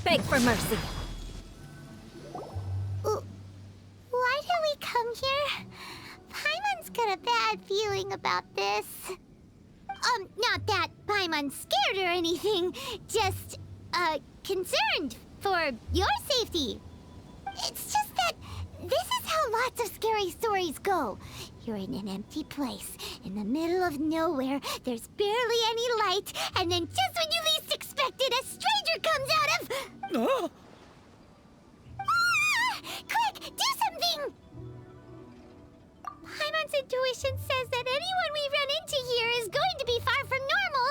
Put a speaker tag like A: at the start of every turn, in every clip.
A: Beg for mercy.
B: Why did we come here? Paimon's got a bad feeling about this. Not that Paimon's scared or anything, just, concerned for your safety. It's just that this is how lots of scary stories go. You're in an empty place, in the middle of nowhere, there's barely any light, and then just when you least expect it, a stranger comes out of...
C: Oh!
B: Ah! Quick, do something! Paimon's intuition says that anyone we run into here is going to be far from normal.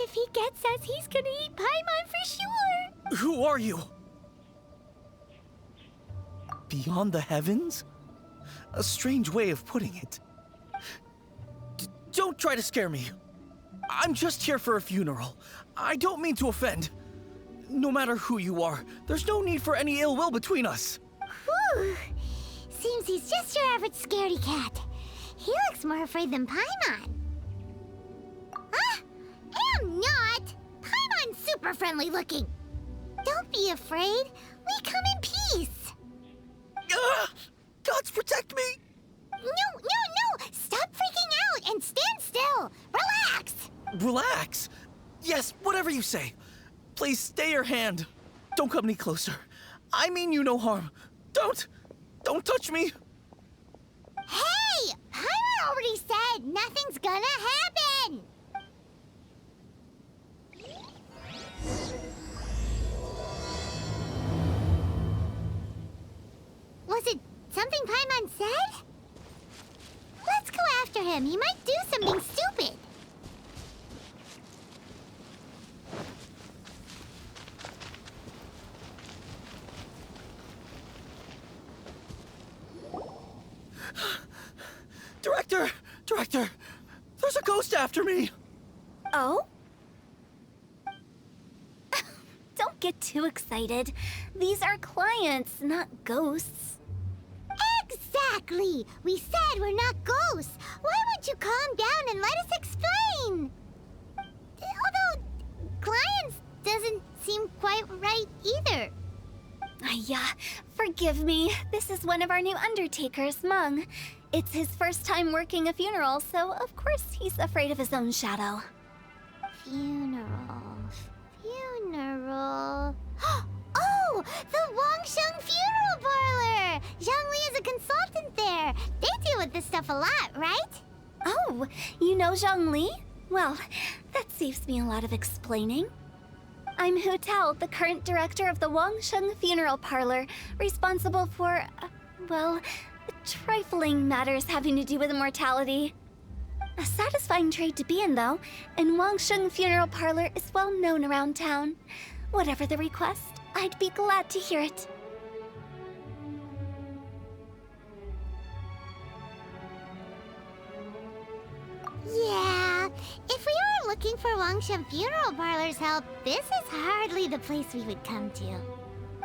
B: If he gets us, he's gonna eat Paimon for sure.
C: Who are you? Beyond the heavens? A strange way of putting it. Don't try to scare me. I'm just here for a funeral. I don't mean to offend. No matter who you are, there's no need for any ill will between us.
B: Whew. Seems he's just your average scaredy cat. He looks more afraid than Paimon. Ah! Am not! Paimon's super friendly looking. Don't be afraid. We come in peace.
C: Gods protect me!
B: No! Stop freaking out and stand still. Relax.
C: Relax. Yes, whatever you say. Please stay your hand. Don't come any closer. I mean you no harm. Don't touch me.
B: Hey! Paimon already said nothing's gonna happen. Was it something Paimon said? Let's go after him. He might do something stupid.
C: Director! There's a ghost after me!
A: Oh? Don't get too excited. These are clients, not ghosts.
B: Exactly! We said we're not ghosts. Why won't you calm down and let us explain? Although, clients doesn't seem quite right either.
A: Yeah, forgive me. This is one of our new undertakers, Meng. It's his first time working a funeral, so of course he's afraid of his own shadow.
B: Funeral. Oh! The Wangsheng Funeral Parlor! Zhongli is a consultant there. They deal with this stuff a lot, right?
A: Oh, you know Zhongli? Well, that saves me a lot of explaining. I'm Hutao, the current director of the Wangsheng Funeral Parlor, responsible for, trifling matters having to do with immortality. A satisfying trade to be in, though, and Wangsheng Funeral Parlor is well known around town. Whatever the request, I'd be glad to hear it.
B: Yeah, if we were looking for Wangsheng Funeral Parlor's help, this is hardly the place we would come to.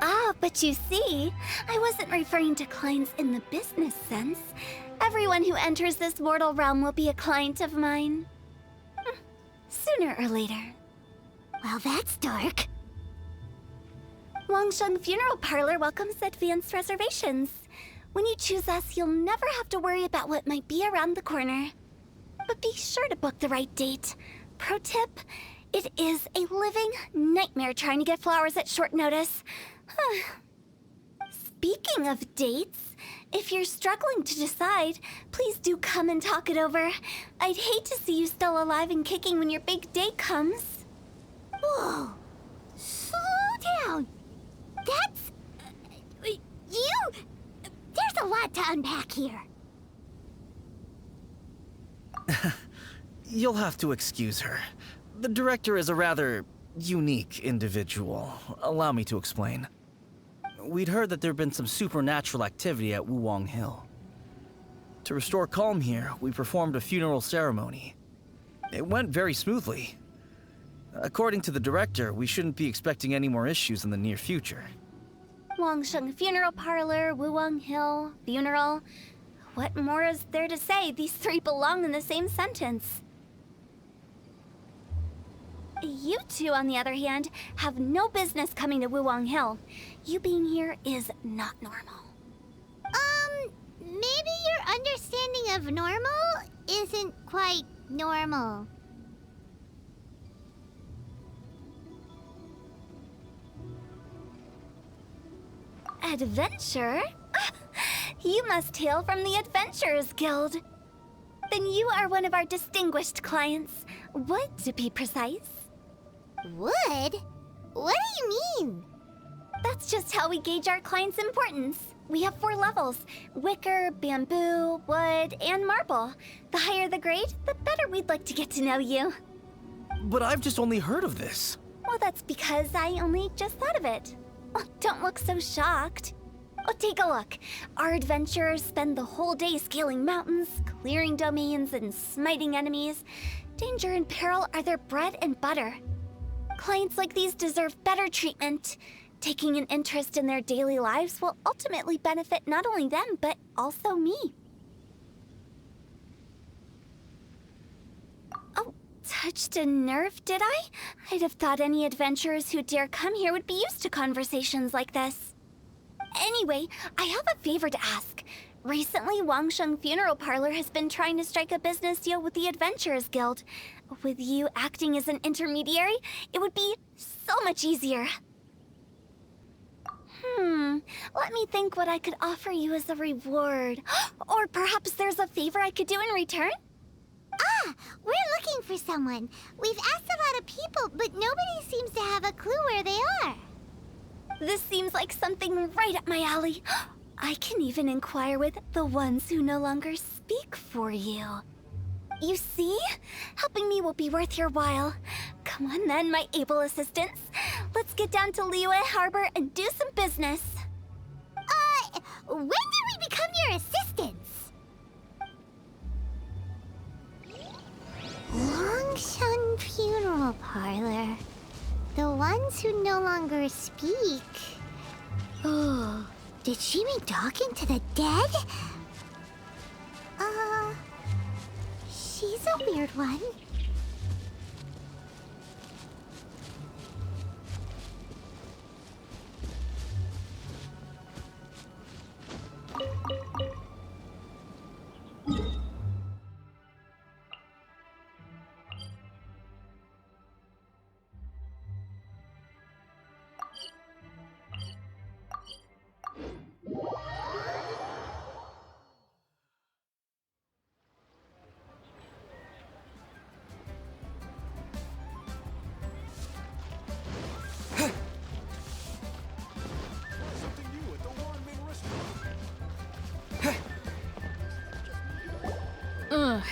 A: Ah, but you see, I wasn't referring to clients in the business sense. Everyone who enters this mortal realm will be a client of mine. Sooner or later.
B: Well, that's dark.
A: Wangsheng Funeral Parlor welcomes advanced reservations. When you choose us, you'll never have to worry about what might be around the corner. But be sure to book the right date. Pro tip, it is a living nightmare trying to get flowers at short notice. Speaking of dates, if you're struggling to decide, please do come and talk it over. I'd hate to see you still alive and kicking when your big day comes.
B: Whoa! Slow down! That's... There's a lot to unpack here.
C: You'll have to excuse her. The director is a rather unique individual. Allow me to explain. We'd heard that there'd been some supernatural activity at Wuwang Hill. To restore calm here, we performed a funeral ceremony. It went very smoothly. According to the director, we shouldn't be expecting any more issues in the near future.
A: Wangsheng Funeral Parlor, Wuwang Hill, funeral. What more is there to say? These three belong in the same sentence. You two, on the other hand, have no business coming to Wuwang Hill. You being here is not normal.
B: Maybe your understanding of normal isn't quite normal.
A: Adventure? You must hail from the Adventurers Guild. Then you are one of our distinguished clients. Wood, to be precise.
B: Wood? What do you mean?
A: That's just how we gauge our clients' importance. We have 4 levels: wicker, bamboo, wood, and marble. The higher the grade, the better we'd like to get to know you.
C: But I've just only heard of this.
A: Well, that's because I only just thought of it. Oh, don't look so shocked. Oh, take a look. Our adventurers spend the whole day scaling mountains, clearing domains, and smiting enemies. Danger and peril are their bread and butter. Clients like these deserve better treatment. Taking an interest in their daily lives will ultimately benefit not only them, but also me. Oh, touched a nerve, did I? I'd have thought any adventurers who dare come here would be used to conversations like this. Anyway, I have a favor to ask. Recently, Wangsheng Funeral Parlor has been trying to strike a business deal with the Adventurers Guild. With you acting as an intermediary, it would be so much easier. Let me think what I could offer you as a reward. Or perhaps there's a favor I could do in return?
B: Ah, we're looking for someone. We've asked a lot of people, but nobody seems to have a clue where they are.
A: This seems like something right up my alley. I can even inquire with the ones who no longer speak for you. You see? Helping me will be worth your while. Come on then, my able assistants. Let's get down to Liyue Harbor and do some business.
B: When did we become your assistants? Longshan Funeral Parlor. The ones who no longer speak. Oh, did she mean talking to the dead? She's a weird one.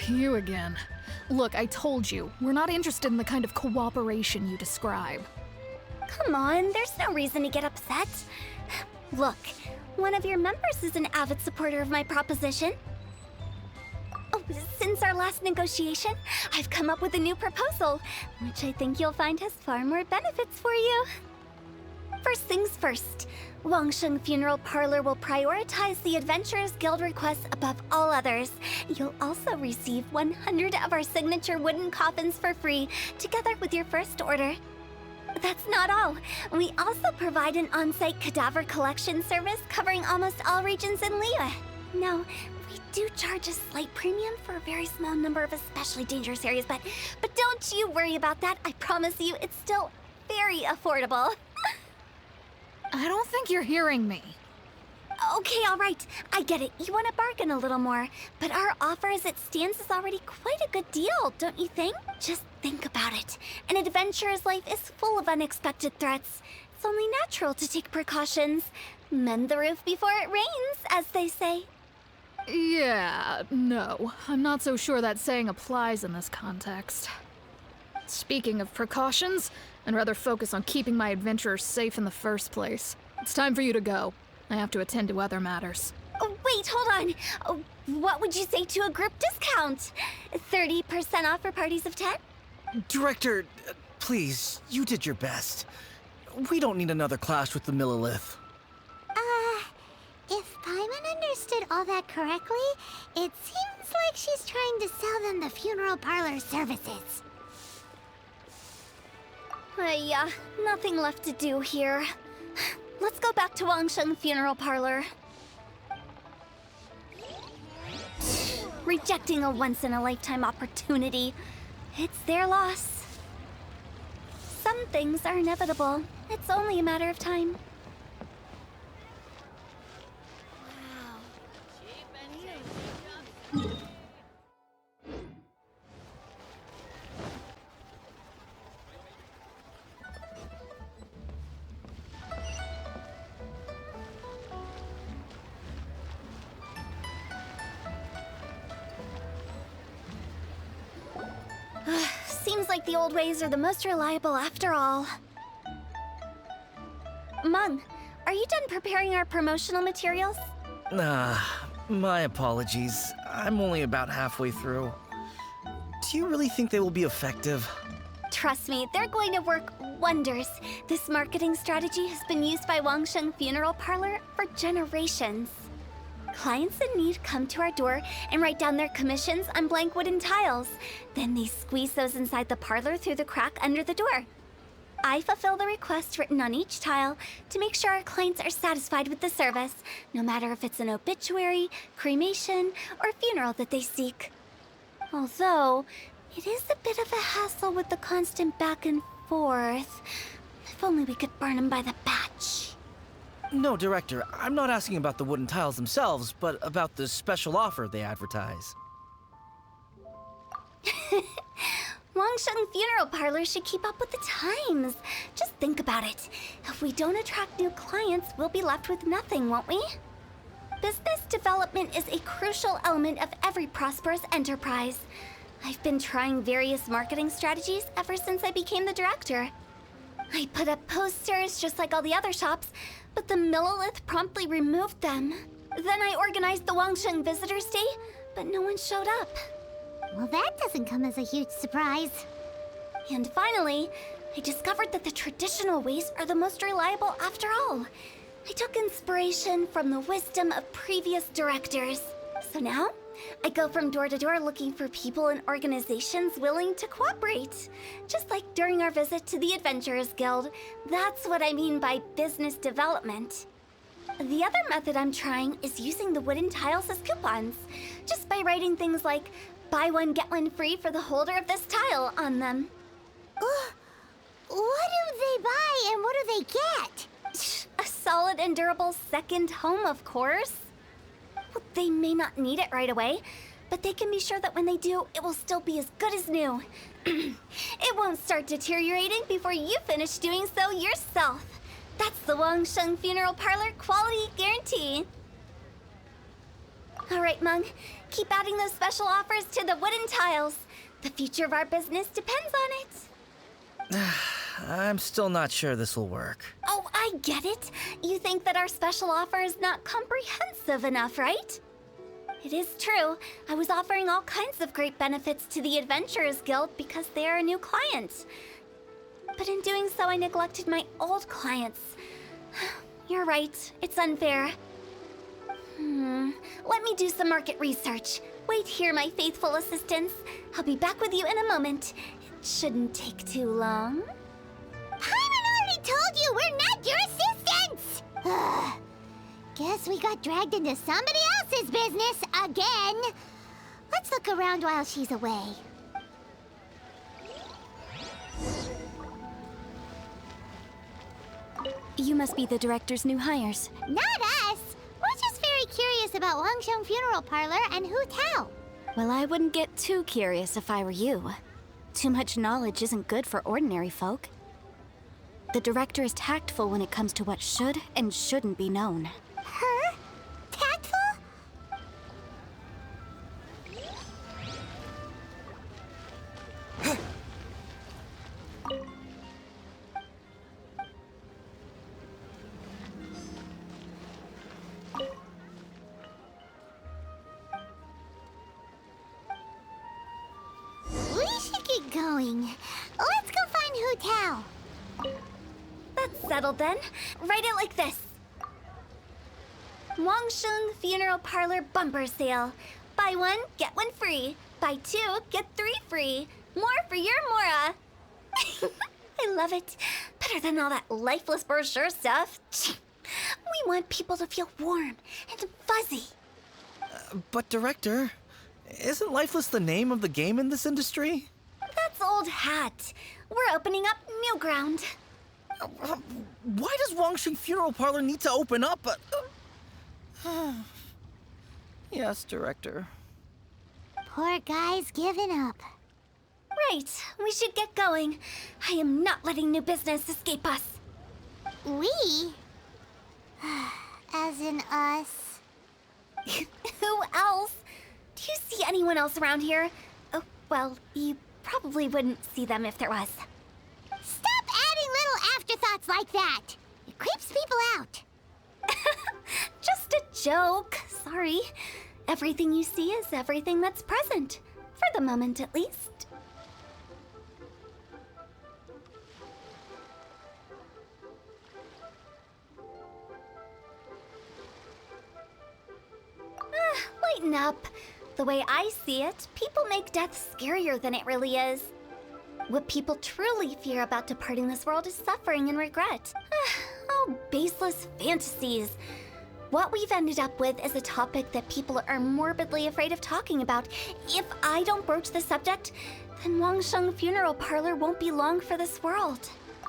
D: You again. Look, I told you, we're not interested in the kind of cooperation you describe.
A: Come on, there's no reason to get upset. Look, one of your members is an avid supporter of my proposition. Oh, since our last negotiation, I've come up with a new proposal, which I think you'll find has far more benefits for you. First things first, Wangsheng Funeral Parlor will prioritize the Adventurers Guild requests above all others. You'll also receive 100 of our signature wooden coffins for free, together with your first order. That's not all. We also provide an on-site cadaver collection service covering almost all regions in Liyue. Now, we do charge a slight premium for a very small number of especially dangerous areas, but don't you worry about that. I promise you, it's still very affordable.
D: I don't think you're hearing me.
A: Okay, all right. I get it. You want to bargain a little more. But our offer as it stands is already quite a good deal, don't you think? Just think about it. An adventurer's life is full of unexpected threats. It's only natural to take precautions. Mend the roof before it rains, as they say.
D: Yeah, no. I'm not so sure that saying applies in this context. Speaking of precautions, I'd rather focus on keeping my adventurers safe in the first place. It's time for you to go. I have to attend to other matters.
A: Oh, wait, hold on. Oh, what would you say to a group discount? 30% off for parties of 10?
C: Director, please, you did your best. We don't need another clash with the Millilith.
B: If Paimon understood all that correctly, it seems like she's trying to sell them the funeral parlor services.
A: Yeah, nothing left to do here. Let's go back to Wangsheng Funeral Parlor. Rejecting a once-in-a-lifetime opportunity. It's their loss. Some things are inevitable. It's only a matter of time. Seems like the old ways are the most reliable after all. Mung, are you done preparing our promotional materials?
C: My apologies. I'm only about halfway through. Do you really think they will be effective?
A: Trust me, they're going to work wonders. This marketing strategy has been used by Wangsheng Funeral Parlor for generations. Clients in need come to our door and write down their commissions on blank wooden tiles. Then they squeeze those inside the parlor through the crack under the door. I fulfill the request written on each tile to make sure our clients are satisfied with the service, no matter if it's an obituary, cremation, or funeral that they seek. Although, it is a bit of a hassle with the constant back and forth. If only we could burn them by the batch.
C: No, Director, I'm not asking about the wooden tiles themselves, but about the special offer they advertise.
A: Wangsheng Funeral Parlor should keep up with the times. Just think about it. If we don't attract new clients, we'll be left with nothing, won't we? Business development is a crucial element of every prosperous enterprise. I've been trying various marketing strategies ever since I became the director. I put up posters just like all the other shops, but the Millilith promptly removed them. Then I organized the Wangsheng Visitors Day, but no one showed up.
B: Well, that doesn't come as a huge surprise.
A: And finally, I discovered that the traditional ways are the most reliable after all. I took inspiration from the wisdom of previous directors. So now, I go from door to door looking for people and organizations willing to cooperate. Just like during our visit to the Adventurers Guild. That's what I mean by business development. The other method I'm trying is using the wooden tiles as coupons. Just by writing things like, buy one, get one free for the holder of this tile on them.
B: What do they buy and what do they get?
A: A solid and durable second home, of course. Well, they may not need it right away, but they can be sure that when they do, it will still be as good as new. It won't start deteriorating before you finish doing so yourself. That's the Wangsheng Funeral Parlor quality guarantee. All right, Mung, keep adding those special offers to the wooden tiles. The future of our business depends on it.
C: I'm still not sure this will work.
A: Oh, I get it. You think that our special offer is not comprehensive enough, right? It is true. I was offering all kinds of great benefits to the Adventurers Guild because they are a new client. But in doing so, I neglected my old clients. You're right. It's unfair. Let me do some market research. Wait here, my faithful assistants. I'll be back with you in a moment. It shouldn't take too long.
B: Paimon already told you we're not your assistants! Guess we got dragged into somebody else's business again. Let's look around while she's away.
A: You must be the director's new hires.
B: Not us! We're just very curious about Wangsheng Funeral Parlor and Hutao.
A: Well, I wouldn't get too curious if I were you. Too much knowledge isn't good for ordinary folk. The director is tactful when it comes to what should and shouldn't be known.
B: Her? Tactful? going? Let's go find Hutao.
A: That's settled then. Write it like this. Wangsheng Funeral Parlor Bumper Sale. Buy one, get one free. Buy two, get three free. More for your Mora. I love it. Better than all that lifeless brochure stuff. We want people to feel warm and fuzzy.
C: But Director, isn't Lifeless the name of the game in this industry?
A: That's old hat. We're opening up new ground.
C: Why does Wangsheng Funeral Parlor need to open up? Yes, Director.
B: Poor guy's given up.
A: Right, we should get going. I am not letting new business escape us.
B: We? As in us.
A: Who else? Do you see anyone else around here? Oh, well, you probably wouldn't see them if there was.
B: Stop adding little afterthoughts like that! It creeps people out.
A: Just a joke. Sorry. Everything you see is everything that's present. For the moment, at least. Lighten up. The way I see it, people make death scarier than it really is. What people truly fear about departing this world is suffering and regret. Oh, baseless fantasies. What we've ended up with is a topic that people are morbidly afraid of talking about. If I don't broach the subject, then Wangsheng Funeral Parlor won't be long for this world.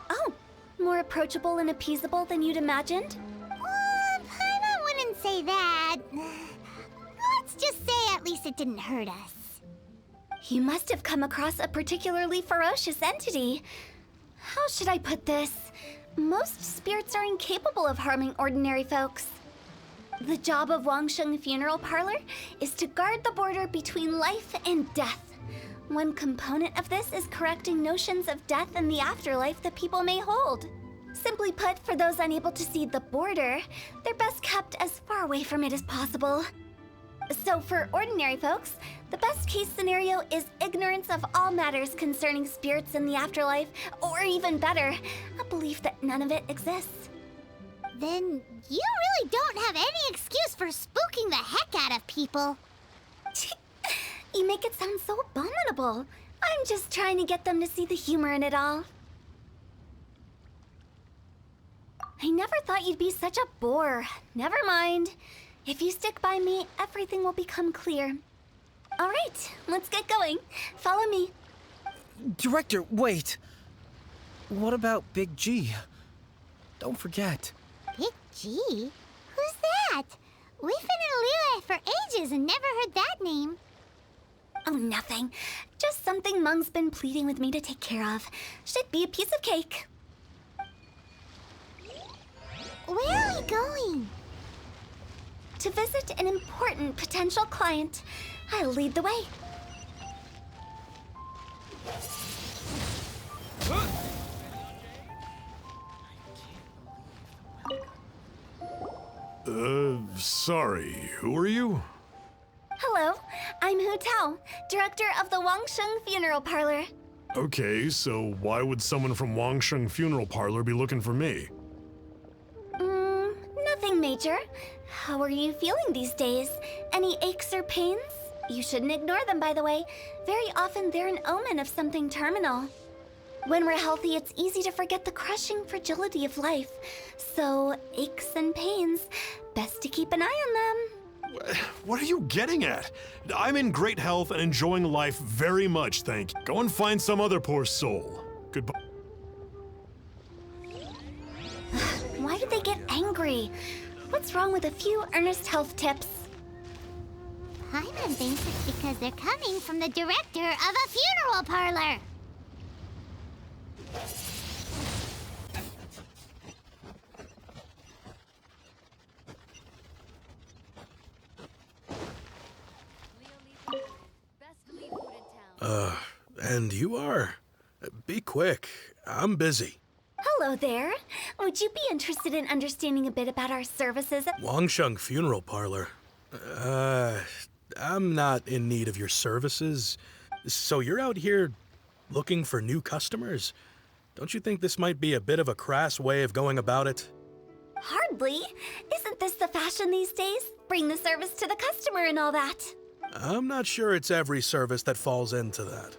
A: Oh, more approachable and appeasable than you'd imagined?
B: Paimon wouldn't say that. Let's just say at least it didn't hurt us.
A: You must have come across a particularly ferocious entity. How should I put this? Most spirits are incapable of harming ordinary folks. The job of Wangsheng Funeral Parlor is to guard the border between life and death. One component of this is correcting notions of death and the afterlife that people may hold. Simply put, for those unable to see the border, they're best kept as far away from it as possible. So for ordinary folks, the best case scenario is ignorance of all matters concerning spirits in the afterlife, or even better, a belief that none of it exists.
B: Then you really don't have any excuse for spooking the heck out of people.
A: You make it sound so abominable. I'm just trying to get them to see the humor in it all. I never thought you'd be such a bore. Never mind. If you stick by me, everything will become clear. All right, let's get going. Follow me.
C: Director, wait. What about Big G? Don't forget.
B: Big G? Who's that? We've been in Liyue for ages and never heard that name.
A: Oh, nothing. Just something Mung's been pleading with me to take care of. Should be a piece of cake.
B: Where are we going?
A: To visit an important potential client. I'll lead the way.
E: Sorry, who are you?
A: Hello, I'm Hutao, director of the Wangsheng Funeral Parlor.
E: Okay, so why would someone from Wangsheng Funeral Parlor be looking for me?
A: Nothing major. How are you feeling these days? Any aches or pains? You shouldn't ignore them, by the way. Very often they're an omen of something terminal. When we're healthy, it's easy to forget the crushing fragility of life. So, aches and pains, best to keep an eye on them.
E: What are you getting at? I'm in great health and enjoying life very much, thank you. Go and find some other poor soul. Goodbye.
A: Why did they get angry? What's wrong with a few earnest health tips?
B: Paimon thinks it's because they're coming from the director of a funeral parlor.
F: And you are? Be quick. I'm busy.
A: Hello there. Would you be interested in understanding a bit about our services?
F: Wangsheng Funeral Parlor. I'm not in need of your services. So you're out here Looking for new customers? Don't you think this might be a bit of a crass way of going about it?
A: Hardly. Isn't this the fashion these days? Bring the service to the customer and all that.
F: I'm not sure it's every service that falls into that.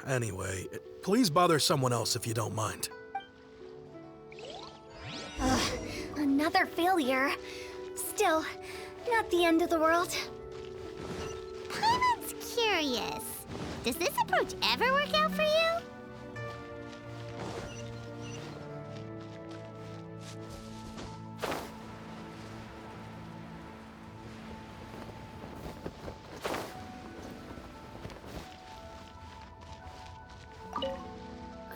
F: Anyway, please bother someone else if you don't mind.
A: Another failure. Still, not the end of the world.
B: Paimon's curious. Does this approach ever work out for you?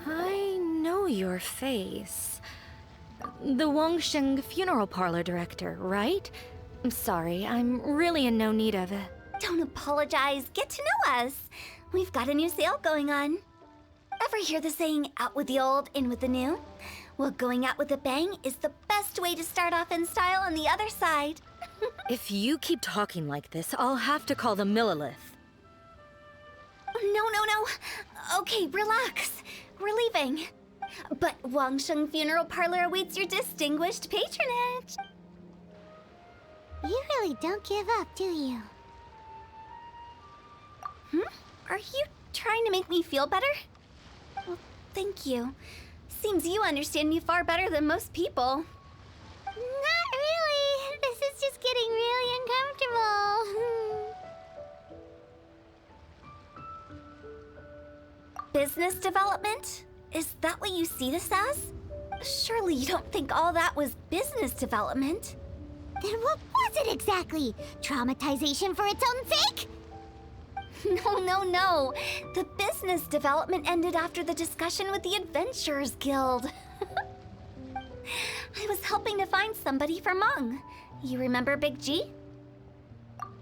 G: I know your face. The Wangsheng funeral parlor director, right? I'm sorry, I'm really in no need of it.
A: Don't apologize. Get to know us. We've got a new sale going on. Ever hear the saying, out with the old, in with the new? Well, going out with a bang is the best way to start off in style on the other side.
G: If you keep talking like this, I'll have to call the Millilith.
A: No. Okay, relax. We're leaving. But Wangsheng Funeral Parlor awaits your distinguished patronage.
B: You really don't give up, do you?
A: Are you trying to make me feel better? Well, thank you. Seems you understand me far better than most people.
B: Not really. This is just getting really uncomfortable.
A: Business development? Is that what you see this as? Surely you don't think all that was business development.
B: Then what was it exactly? Traumatization for its own sake?
A: No. The business development ended after the discussion with the Adventurers Guild. I was helping to find somebody for Meng. You remember Big G?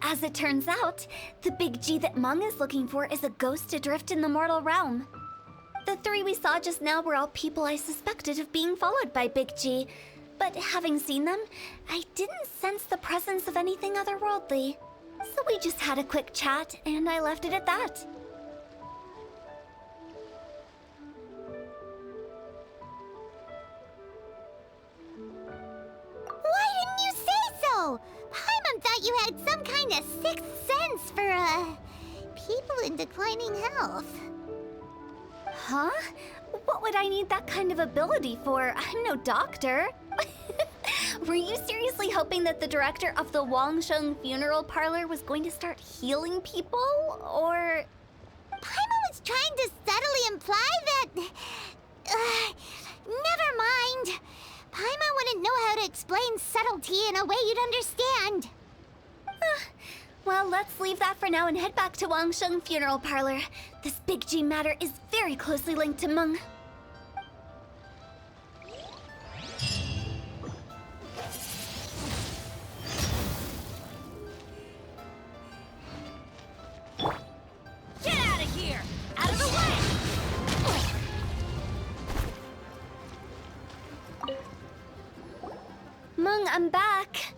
A: As it turns out, the Big G that Meng is looking for is a ghost adrift in the mortal realm. The three we saw just now were all people I suspected of being followed by Big G, but having seen them, I didn't sense the presence of anything otherworldly. So we just had a quick chat, and I left it at that.
B: Why didn't you say so? Paimon thought you had some kind of sixth sense for, people in declining health.
A: Huh? What would I need that kind of ability for? I'm no doctor. Were you seriously hoping that the director of the Wangsheng Funeral Parlor was going to start healing people, or...?
B: Paimon was trying to subtly imply that... never mind. Paimon wouldn't know how to explain subtlety in a way you'd understand.
A: Well, let's leave that for now and head back to Wangsheng Funeral Parlor. This Big G matter is very closely linked to Meng.
G: Get out of here! Out of the way!
A: Meng, I'm back.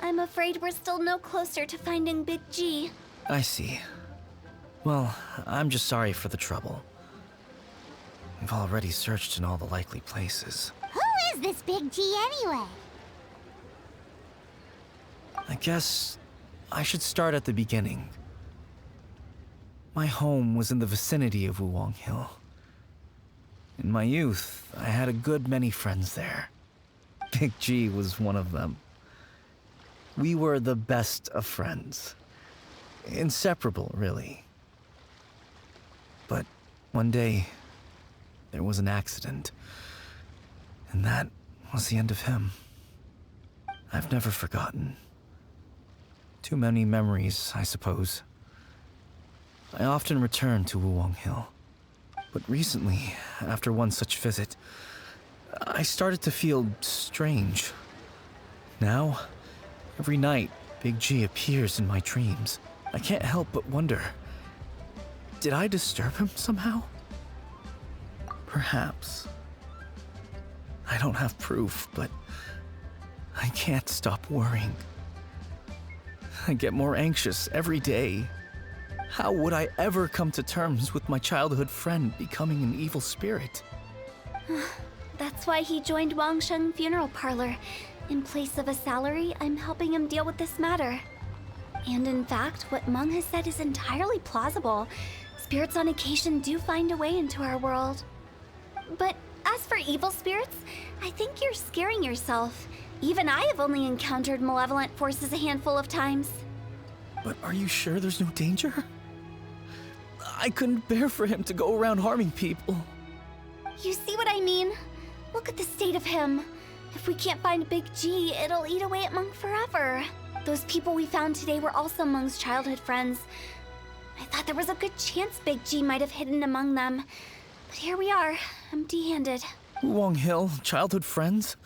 A: I'm afraid we're still no closer to finding Big G.
C: I see. Well, I'm just sorry for the trouble. We've already searched in all the likely places.
B: Who is this Big G anyway?
C: I guess I should start at the beginning. My home was in the vicinity of Wuwang Hill. In my youth, I had a good many friends there. Big G was one of them. We were the best of friends. Inseparable, really. But one day, there was an accident. And that was the end of him. I've never forgotten. Too many memories, I suppose. I often return to Wuwang Hill. But recently, after one such visit, I started to feel strange. Now, every night, Big G appears in my dreams. I can't help but wonder, did I disturb him somehow? Perhaps. I don't have proof, but I can't stop worrying. I get more anxious every day. How would I ever come to terms with my childhood friend becoming an evil spirit?
A: That's why he joined Wangsheng Funeral Parlor. In place of a salary, I'm helping him deal with this matter. And in fact, what Meng has said is entirely plausible. Spirits on occasion do find a way into our world. But as for evil spirits, I think you're scaring yourself. Even I have only encountered malevolent forces a handful of times.
C: But are you sure there's no danger? I couldn't bear for him to go around harming people.
A: You see what I mean? Look at the state of him. If we can't find Big G, it'll eat away at Meng forever. Those people we found today were also Meng's childhood friends. I thought there was a good chance Big G might have hidden among them. But here we are, empty-handed.
C: Wulong Hill, childhood friends?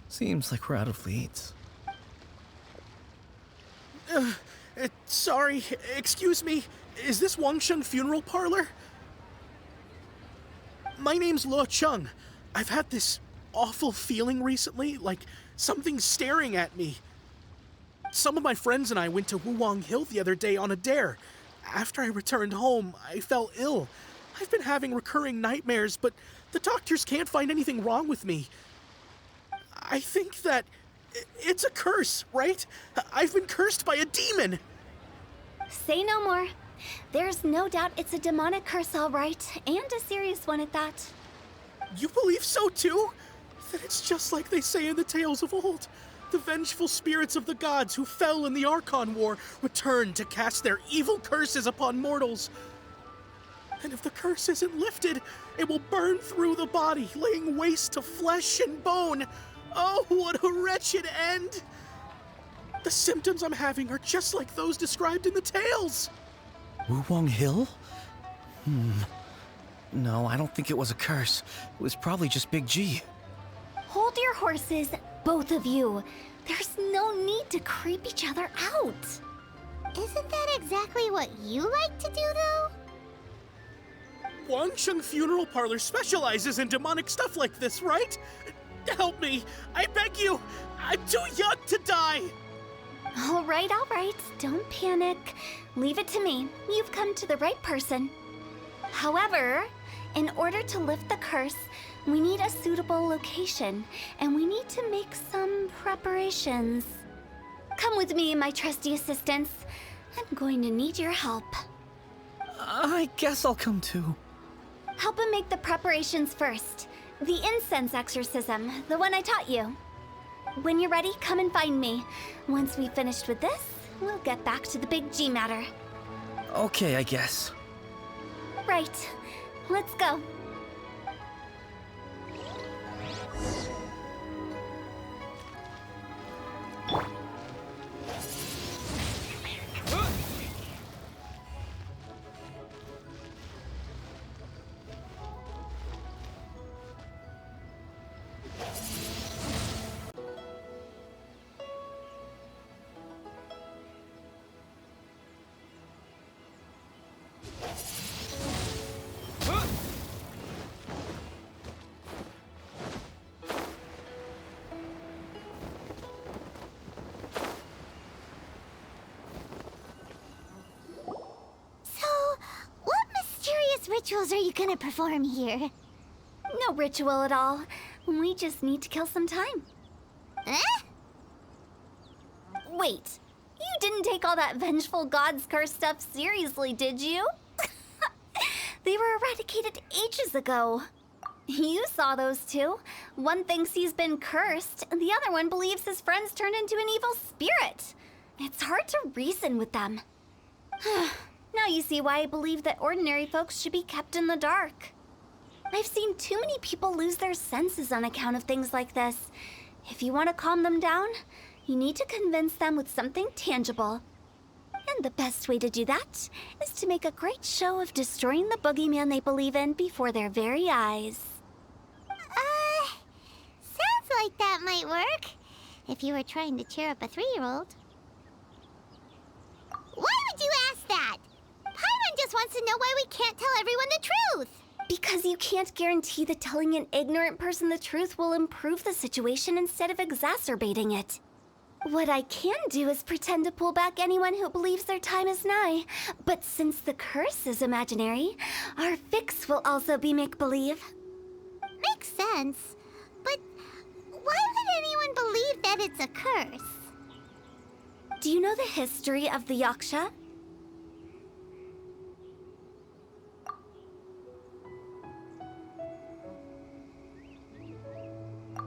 C: Seems like we're out of leads.
F: Sorry, excuse me. Is this Wangsheng Funeral Parlor? My name's Luo Chung. I've had this awful feeling recently, like something's staring at me. Some of my friends and I went to Wulong Hill the other day on a dare. After I returned home, I fell ill. I've been having recurring nightmares, but the doctors can't find anything wrong with me. I think that it's a curse, right? I've been cursed by a demon.
A: Say no more. There's no doubt it's a demonic curse, all right, and a serious one at that.
F: You believe so too? Then it's just like they say in the tales of old. The vengeful spirits of the gods who fell in the Archon War return to cast their evil curses upon mortals. And if the curse isn't lifted, it will burn through the body, laying waste to flesh and bone. Oh, what a wretched end! The symptoms I'm having are just like those described in the tales.
C: Wulong Hill? No, I don't think it was a curse. It was probably just Big G.
A: Hold your horses, both of you. There's no need to creep each other out.
B: Isn't that exactly what you like to do, though?
F: Wangsheng Funeral Parlor specializes in demonic stuff like this, right? Help me! I beg you! I'm too young to die!
A: All right. Don't panic. Leave it to me. You've come to the right person. However, in order to lift the curse, we need a suitable location, and we need to make some preparations. Come with me, my trusty assistants. I'm going to need your help.
C: I guess I'll come too.
A: Help him make the preparations first. The incense exorcism, the one I taught you. When you're ready, come and find me. Once we've finished with this, we'll get back to the Big G matter.
C: Okay, I guess.
A: Right. Let's go.
B: Rituals are you gonna perform here?
A: No ritual at all. We just need to kill some time.
B: Eh?
A: Wait, you didn't take all that vengeful god's curse stuff seriously, did you? They were eradicated ages ago. You saw those two. One thinks he's been cursed, and the other one believes his friends turned into an evil spirit. It's hard to reason with them. Now you see why I believe that ordinary folks should be kept in the dark. I've seen too many people lose their senses on account of things like this. If you want to calm them down, you need to convince them with something tangible. And the best way to do that is to make a great show of destroying the boogeyman they believe in before their very eyes.
B: Sounds like that might work. If you were trying to cheer up a 3-year-old. Why would you ask that? Paimon just wants to know why we can't tell everyone the truth.
A: Because you can't guarantee that telling an ignorant person the truth will improve the situation instead of exacerbating it. What I can do is pretend to pull back anyone who believes their time is nigh. But since the curse is imaginary, our fix will also be make-believe.
B: Makes sense. But why would anyone believe that it's a curse?
A: Do you know the history of the Yaksha?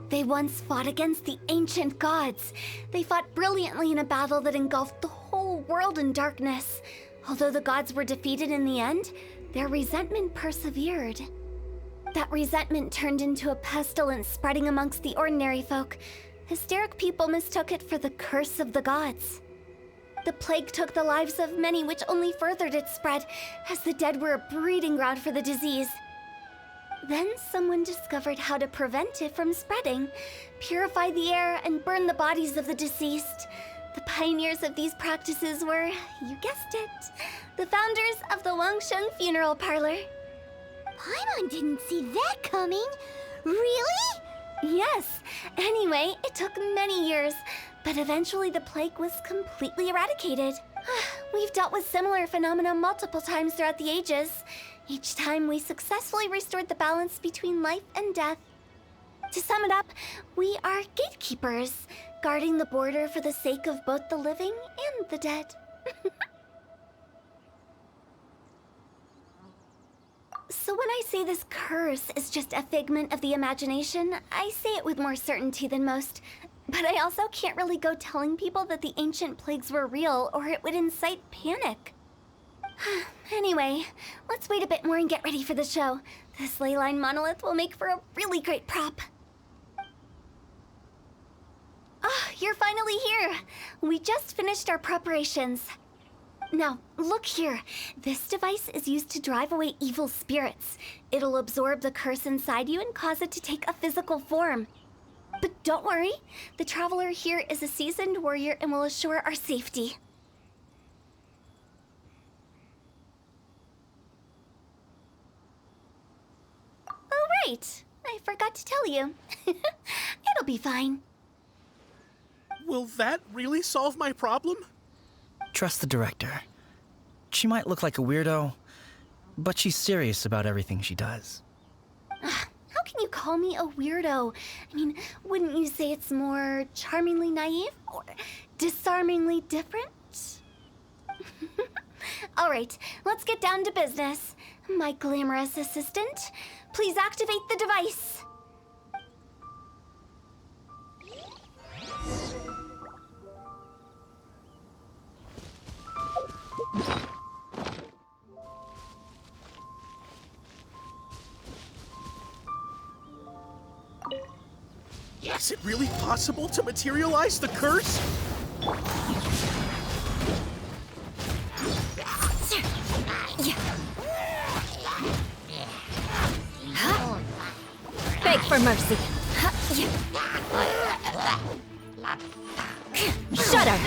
A: They once fought against the ancient gods. They fought brilliantly in a battle that engulfed the whole world in darkness. Although the gods were defeated in the end, their resentment persevered. That resentment turned into a pestilence spreading amongst the ordinary folk. Hysteric people mistook it for the curse of the gods. The plague took the lives of many, which only furthered its spread, as the dead were a breeding ground for the disease. Then someone discovered how to prevent it from spreading, purify the air, and burn the bodies of the deceased. The pioneers of these practices were, you guessed it, the founders of the Wangsheng Funeral Parlor.
B: Paimon didn't see that coming. Really?
A: Yes. Anyway, it took many years, but eventually the plague was completely eradicated. We've dealt with similar phenomena multiple times throughout the ages. Each time we successfully restored the balance between life and death. To sum it up, we are gatekeepers, guarding the border for the sake of both the living and the dead. So when I say this curse is just a figment of the imagination, I say it with more certainty than most. But I also can't really go telling people that the ancient plagues were real, or it would incite panic. Anyway, let's wait a bit more and get ready for the show. This leyline monolith will make for a really great prop. Ah, you're finally here! We just finished our preparations. Now, look here. This device is used to drive away evil spirits. It'll absorb the curse inside you and cause it to take a physical form. But don't worry, the traveler here is a seasoned warrior and will assure our safety. Oh, right. I forgot to tell you. It'll be fine.
F: Will that really solve my problem?
C: Trust the director. She might look like a weirdo, but she's serious about everything she does.
A: How can you call me a weirdo? I mean, wouldn't you say it's more charmingly naive or disarmingly different? All right, let's get down to business. My glamorous assistant, please activate the device.
F: Is it really possible to materialize the curse?
G: Beg for mercy. Shudder!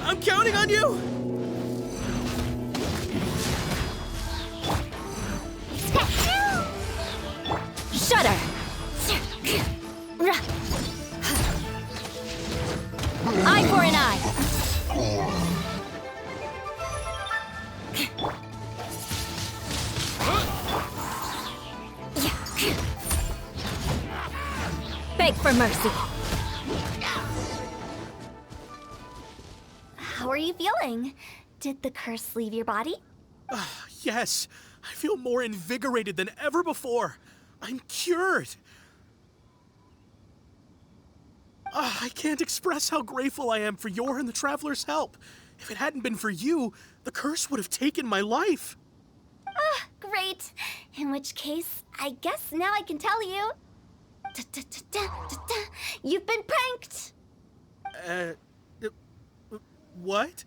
F: I'm counting on you!
G: Shudder! Eye for an eye! Beg for mercy.
A: How are you feeling? Did the curse leave your body?
F: Yes, I feel more invigorated than ever before. I'm cured. I can't express how grateful I am for your and the Traveler's help. If it hadn't been for you, the curse would have taken my life.
A: Great. In which case, I guess now I can tell you. You've been pranked!
F: What?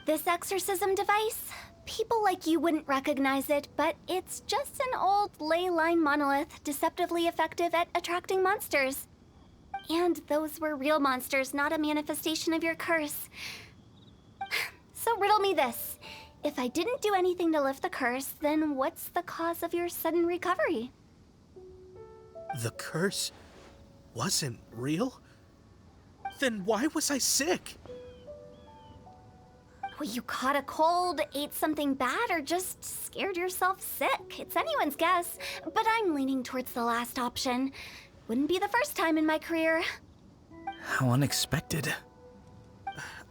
A: This exorcism device, people like you wouldn't recognize it, but it's just an old ley line monolith deceptively effective at attracting monsters. And those were real monsters, not a manifestation of your curse. So riddle me this. If I didn't do anything to lift the curse, then what's the cause of your sudden recovery?
F: The curse wasn't real? Then why was I sick?
A: Well, you caught a cold, ate something bad, or just scared yourself sick. It's anyone's guess, but I'm leaning towards the last option. Wouldn't be the first time in my career.
C: How unexpected.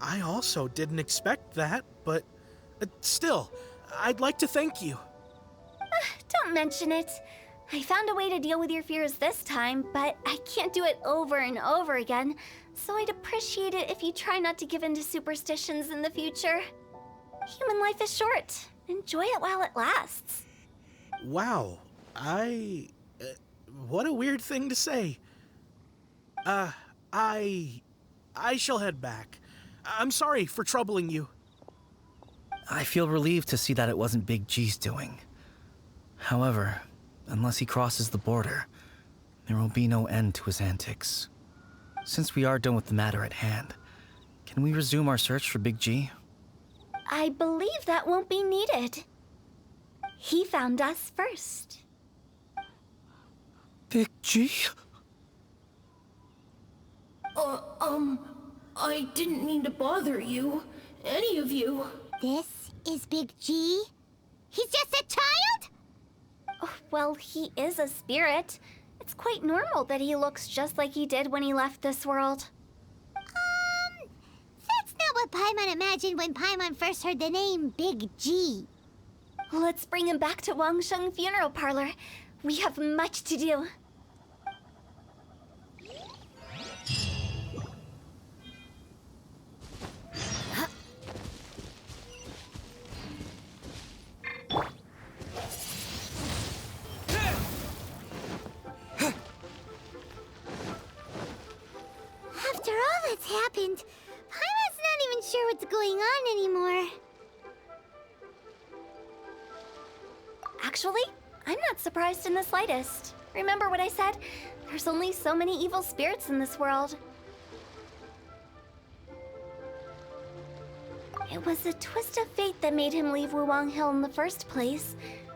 F: I also didn't expect that, but still, I'd like to thank you.
A: Don't mention it. I found a way to deal with your fears this time, but I can't do it over and over again, so I'd appreciate it if you try not to give in to superstitions in the future. Human life is short. Enjoy it while it lasts.
F: Wow, what a weird thing to say. I shall head back. I'm sorry for troubling you.
C: I feel relieved to see that it wasn't Big G's doing. However, unless he crosses the border, there will be no end to his antics. Since we are done with the matter at hand, can we resume our search for Big G?
A: I believe that won't be needed. He found us first.
C: Big G?
H: I didn't mean to bother you. Any of you.
B: This is Big G? He's just a child?
A: Oh, well, he is a spirit. It's quite normal that he looks just like he did when he left this world.
B: That's not what Paimon imagined when Paimon first heard the name Big G.
A: Let's bring him back to Wangsheng Funeral Parlor. We have much to do.
B: After all that's happened, Paimon's not even sure what's going on anymore.
A: Actually, I'm not surprised in the slightest. Remember what I said? There's only so many evil spirits in this world. It was a twist of fate that made him leave Wuwang Hill in the first place.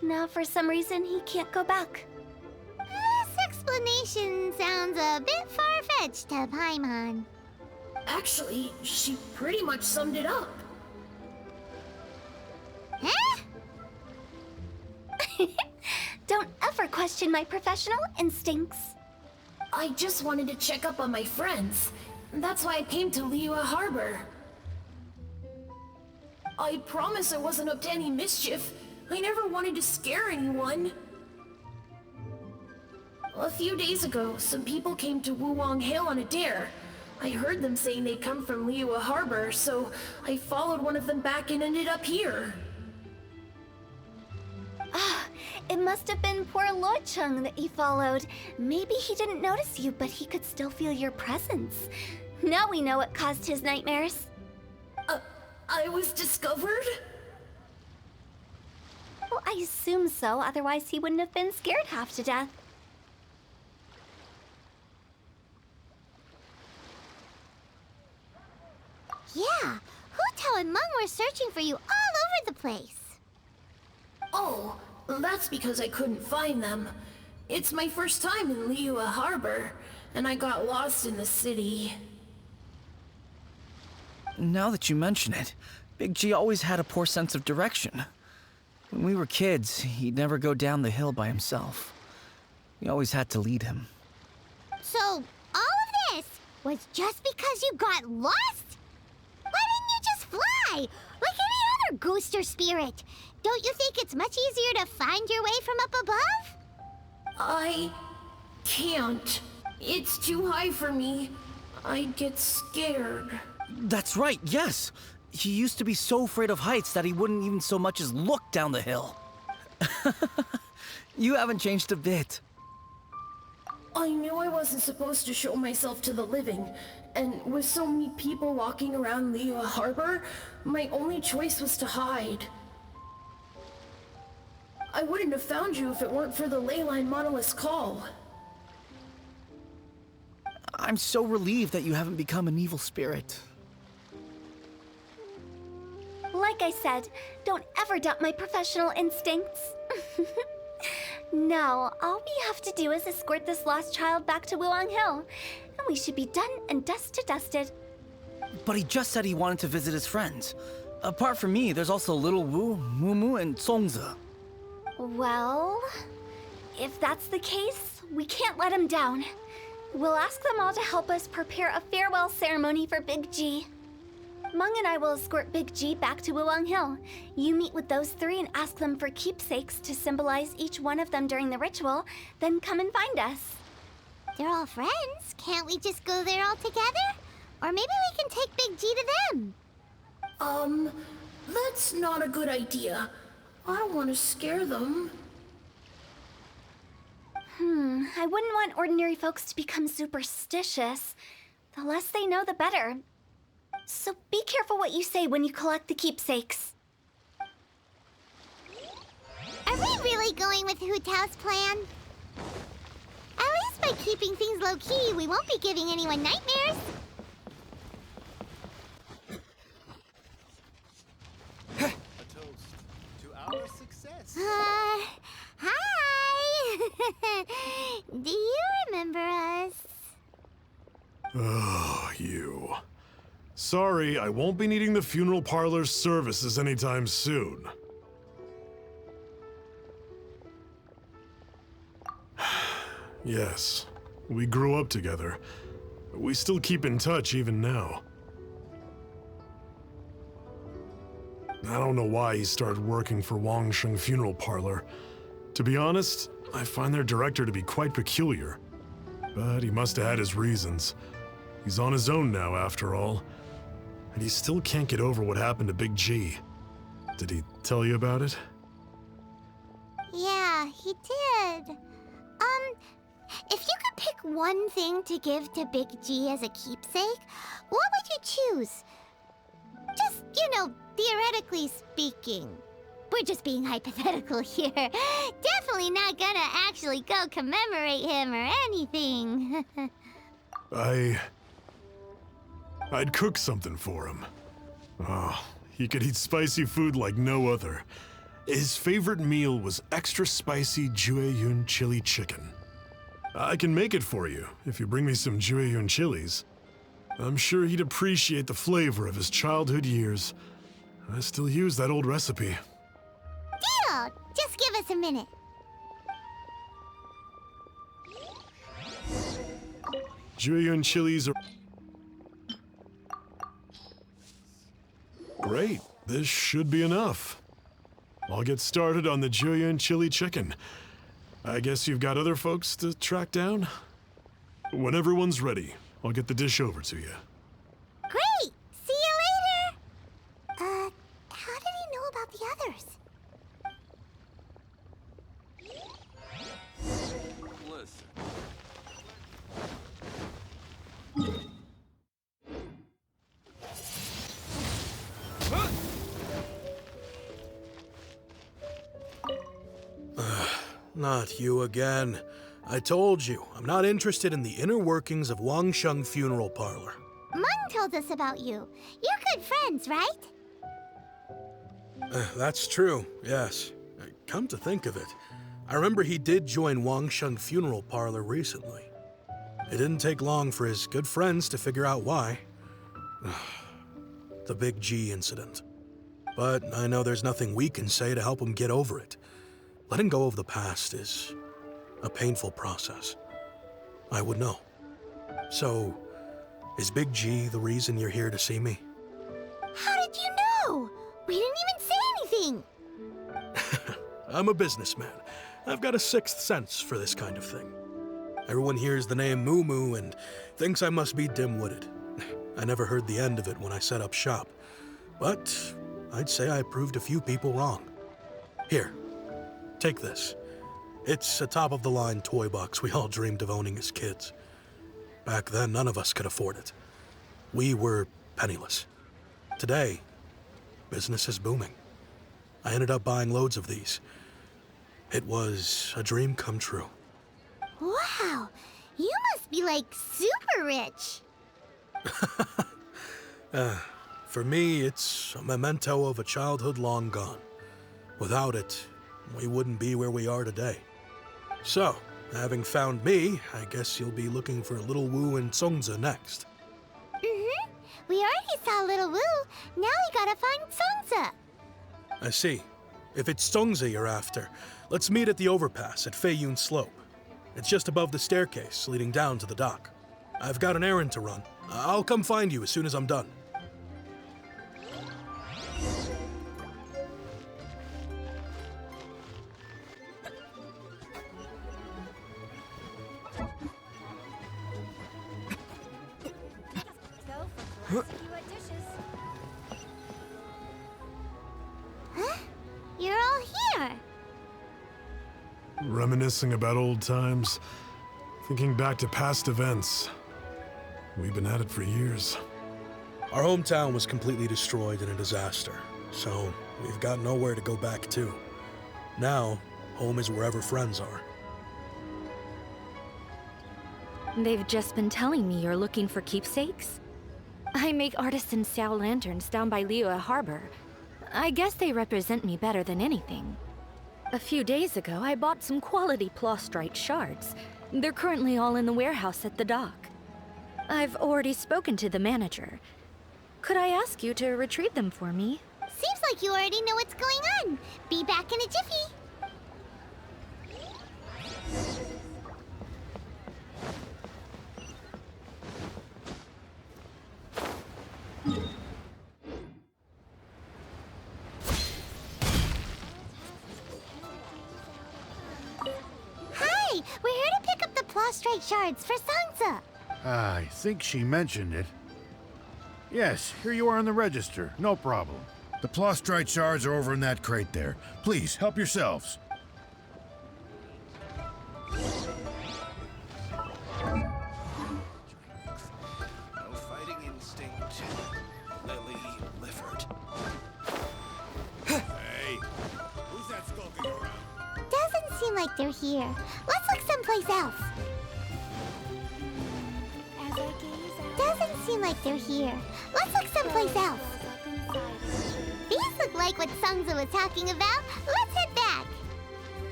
A: Now, for some reason, he can't go back.
B: This explanation sounds a bit far-fetched to Paimon.
H: Actually, she pretty much summed it up.
B: Huh?
A: Don't ever question my professional instincts.
H: I just wanted to check up on my friends. That's why I came to Liyue Harbor. I promise I wasn't up to any mischief. I never wanted to scare anyone. A few days ago, some people came to Wuwang Hill on a dare. I heard them saying they'd come from Liyue Harbor, so I followed one of them back and ended up here.
A: It must have been poor Luocheng that you followed. Maybe he didn't notice you, but he could still feel your presence. Now we know what caused his nightmares.
H: I was discovered?
A: Well, I assume so, otherwise he wouldn't have been scared half to death.
B: Yeah, Hutao and Meng were searching for you all over the place.
H: Oh, that's because I couldn't find them. It's my first time in Liyue Harbor, and I got lost in the city.
C: Now that you mention it, Big G always had a poor sense of direction. When we were kids, he'd never go down the hill by himself. We always had to lead him.
B: So, all of this was just because you got lost? Why didn't you just fly? Like any other ghost or spirit? Don't you think it's much easier to find your way from up above?
H: I can't. It's too high for me. I'd get scared.
C: That's right, yes! He used to be so afraid of heights that he wouldn't even so much as look down the hill. You haven't changed a bit.
H: I knew I wasn't supposed to show myself to the living, and with so many people walking around Liyue Harbor, my only choice was to hide. I wouldn't have found you if it weren't for the Leyline Monolith's call.
C: I'm so relieved that you haven't become an evil spirit.
A: Like I said, don't ever doubt my professional instincts. Now, all we have to do is escort this lost child back to Wuang Hill. We should be done and dust to dusted.
C: But he just said he wanted to visit his friends. Apart from me, there's also Little Wu, Mumu, and Songza.
A: Well, if that's the case, we can't let him down. We'll ask them all to help us prepare a farewell ceremony for Big G. Mung and I will escort Big G back to Wuwang Hill. You meet with those three and ask them for keepsakes to symbolize each one of them during the ritual, then come and find us.
B: They're all friends. Can't we just go there all together? Or maybe we can take Big G to them.
H: That's not a good idea. I don't want to scare them.
A: I wouldn't want ordinary folks to become superstitious. The less they know, the better. So be careful what you say when you collect the keepsakes.
B: Are we really going with Hutao's plan? At least by keeping things low-key, we won't be giving anyone nightmares.
I: A toast to our success.
B: Hi! Do you remember us?
E: Oh, you. Sorry, I won't be needing the funeral parlor's services anytime soon. Yes, we grew up together. We still keep in touch even now. I don't know why he started working for Wangsheng Funeral Parlor. To be honest, I find their director to be quite peculiar. But he must have had his reasons. He's on his own now, after all. And he still can't get over what happened to Big G. Did he tell you about it?
B: Yeah, he did. If you could pick one thing to give to Big G as a keepsake, what would you choose? Just, theoretically speaking. We're just being hypothetical here. Definitely not gonna actually go commemorate him or anything.
E: I'd cook something for him. Oh, he could eat spicy food like no other. His favorite meal was extra spicy Jueyun chili chicken. I can make it for you if you bring me some Jueyun chilies. I'm sure he'd appreciate the flavor of his childhood years. I still use that old recipe.
B: Deal! Just give us a minute.
E: Jueyun chilies are... Great, this should be enough. I'll get started on the Jueyun chili chicken. I guess you've got other folks to track down? When everyone's ready, I'll get the dish over to you.
B: Great! See you later! How did he know about the others?
I: Listen.
F: Not you again. I told you, I'm not interested in the inner workings of Wangsheng Funeral Parlor.
B: Mung told us about you. You're good friends, right?
F: That's true, yes. Come to think of it, I remember he did join Wangsheng Funeral Parlor recently. It didn't take long for his good friends to figure out why. The Big G incident. But I know there's nothing we can say to help him get over it. Letting go of the past is a painful process. I would know. So, is Big G the reason you're here to see me?
B: How did you know? We didn't even say anything.
F: I'm a businessman. I've got a sixth sense for this kind of thing. Everyone hears the name Moo Moo and thinks I must be dim-witted. I never heard the end of it when I set up shop. But I'd say I proved a few people wrong. Here, take this. It's a top-of-the-line toy box we all dreamed of owning as kids. Back then, none of us could afford it. We were penniless. Today, business is booming. I ended up buying loads of these. It was a dream come true.
B: Wow, you must be like super rich.
F: For me, it's a memento of a childhood long gone. Without it, we wouldn't be where we are today. So, Having found me, I guess you'll be looking for Little Wu and Songza next.
B: Mm-hmm. We already saw Little Wu. Now we gotta find Songza.
F: I see. If it's Songza you're after, let's meet at the overpass at Feiyun Slope. It's just above the staircase leading down to the dock. I've got an errand to run. I'll come find you as soon as I'm done.
B: You're all here.
E: Reminiscing about old times, thinking back to past events. We've been at it for years.
F: Our hometown was completely destroyed in a disaster, so we've got nowhere to go back to. Now, home is wherever friends are.
G: They've just been telling me you're looking for keepsakes? I make artisan Xiao lanterns down by Liyue Harbor. I guess they represent me better than anything. A few days ago, I bought some quality plastrite shards. They're currently all in the warehouse at the dock. I've already spoken to the manager. Could I ask you to retrieve them for me?
B: Seems like you already know what's going on. Be back in a jiffy. Hi, we're here to pick up the plastrite shards for Songza.
J: I think she mentioned it. Yes, here you are on the register. No problem. The plastrite shards are over in that crate there. Please, help yourselves.
I: No fighting instinct. Lily Lifford. Hey, who's that skulking around?
B: Doesn't seem like they're here. Let's look someplace else. Doesn't seem like they're here. Let's look someplace else. These look like what Songza was talking about. Let's head back.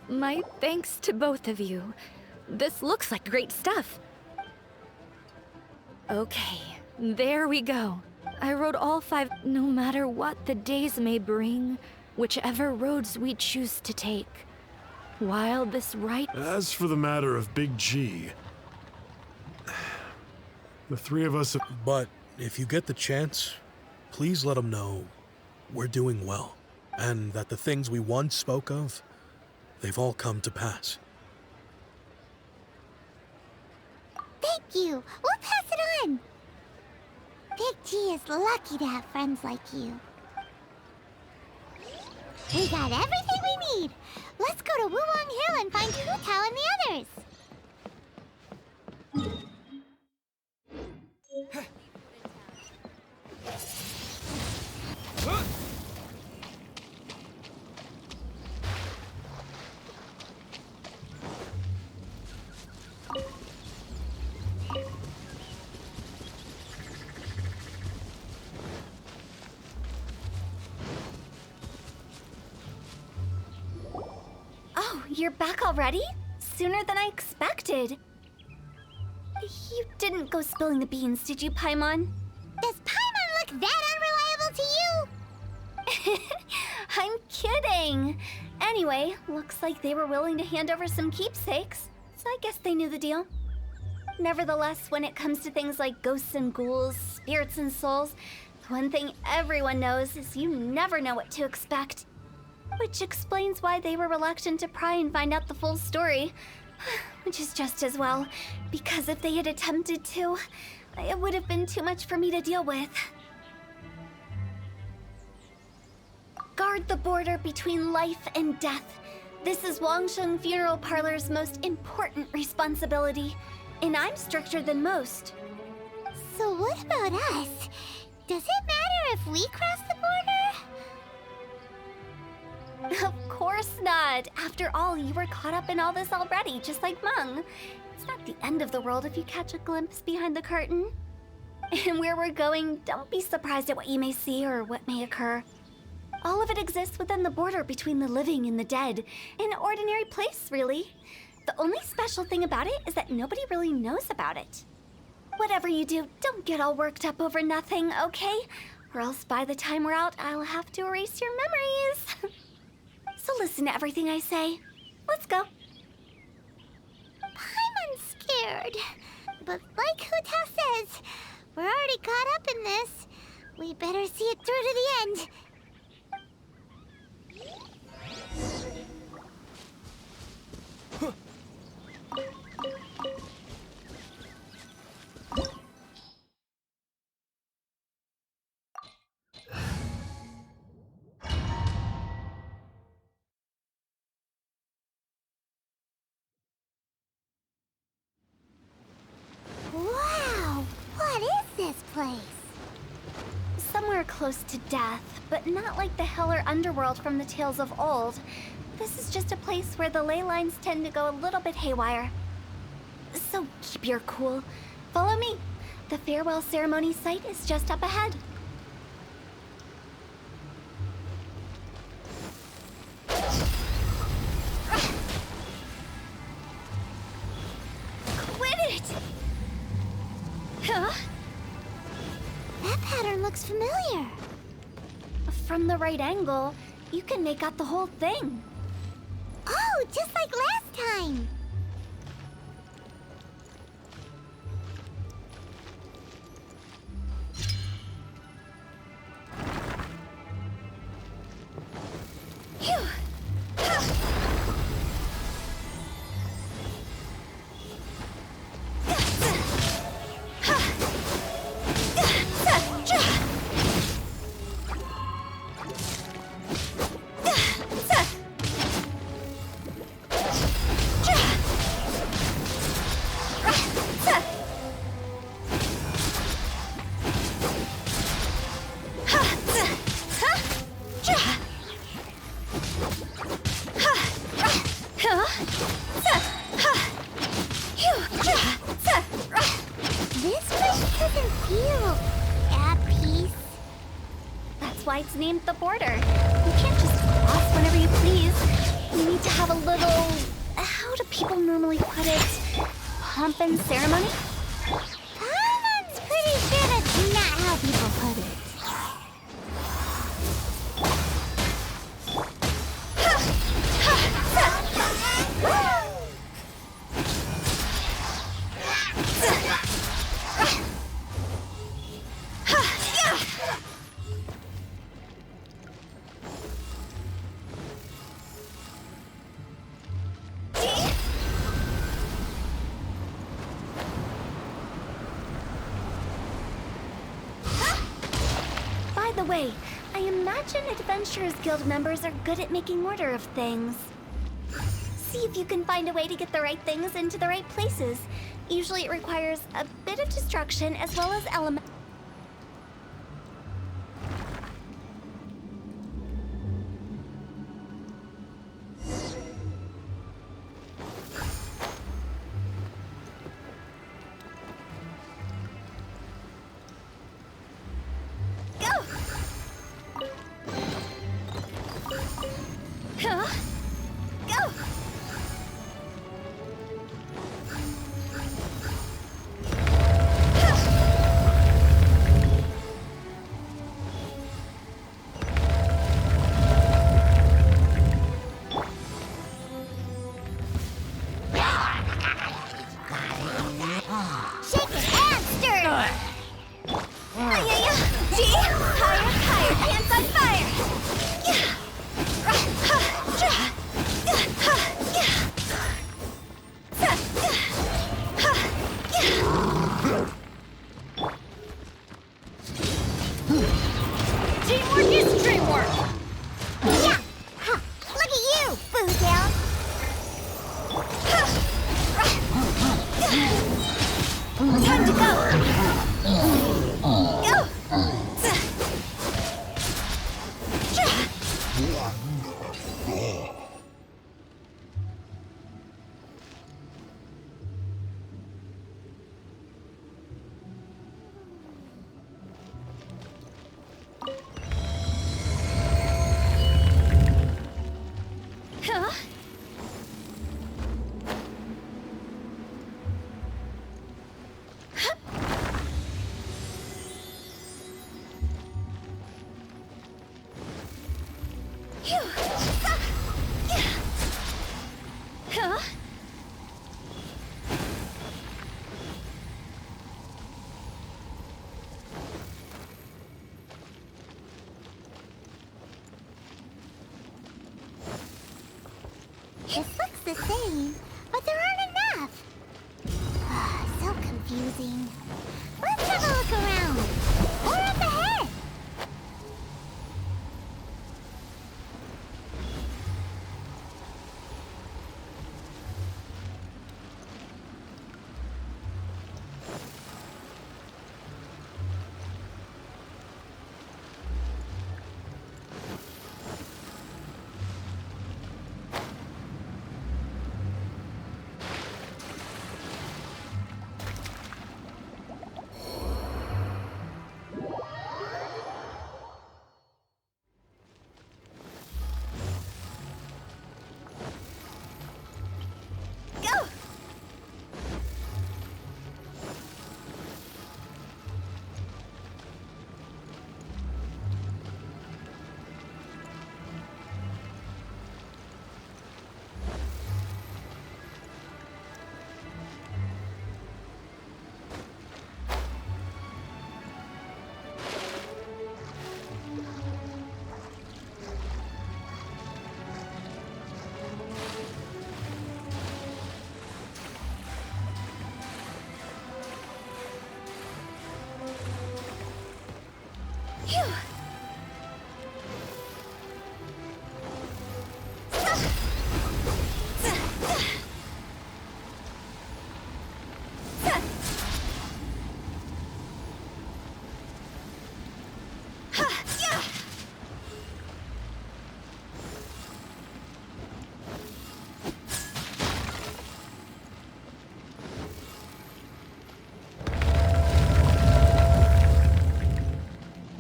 G: My thanks to both of you. This looks like great stuff. Okay, there we go. I rode all 5, no matter what the days may bring, whichever roads we choose to take. While this right...
E: As for the matter of Big G, the three of us have...
F: But if you get the chance, please let them know we're doing well, and that the things we once spoke of, they've all come to pass.
B: Thank you. We'll pass it on. Big G is lucky to have friends like you. We got everything we need. Let's go to Wulong Hill and find Hutao and the others.
A: Oh, you're back already? Sooner than I expected. You didn't go spilling the beans, did you, Paimon?
B: Does Paimon look that unreliable to you?
A: I'm kidding. Anyway, looks like they were willing to hand over some keepsakes, so I guess they knew the deal. Nevertheless, when it comes to things like ghosts and ghouls, spirits and souls, the one thing everyone knows is you never know what to expect. Which explains why they were reluctant to pry and find out the full story. Which is just as well, because if they had attempted to, it would have been too much for me to deal with. Guard the border between life and death. This is Wangsheng Funeral Parlor's most important responsibility, and I'm stricter than most.
B: So what about us? Does it matter if we cross the border?
A: Of course not. After all, you were caught up in all this already, just like Meng. It's not the end of the world if you catch a glimpse behind the curtain. And where we're going, don't be surprised at what you may see or what may occur. All of it exists within the border between the living and the dead. An ordinary place, really. The only special thing about it is that nobody really knows about it. Whatever you do, don't get all worked up over nothing, okay? Or else by the time we're out, I'll have to erase your memories. So listen to everything I say. Let's go.
B: Paimon's scared. But like Hutao says, we're already caught up in this. We better see it through to the end. Wow! What is this place?
A: Somewhere close to death, but not like the hell or underworld from the tales of old. This is just a place where the ley lines tend to go a little bit haywire. So keep your cool. Follow me. The farewell ceremony site is just up ahead. Quit it! Huh?
B: That pattern looks familiar.
A: From the right angle, you can make out the whole thing.
B: Oh, just like last time.
A: Phew!
B: This place doesn't feel at peace.
A: That's why it's named the border. You can't just cross whenever you please. You need to have a little... how do people normally put it? Pomp and ceremony?
B: Paimon's pretty sure that's not how people put it.
A: By the way, I imagine Adventurers Guild members are good at making order of things. See if you can find a way to get the right things into the right places. Usually it requires a bit of destruction as well as elements. Huh? Go!
B: Shake it and stir it!
A: Ay-ya-ya! Gee! Higher, higher! Hands on fire!
B: Teamwork is dreamwork! Yeah! Ha! Look at you, Hutao!
A: Time to go! Go!
B: insane, but there aren't enough. So confusing. Let's have a look around. Or up ahead.
A: Go!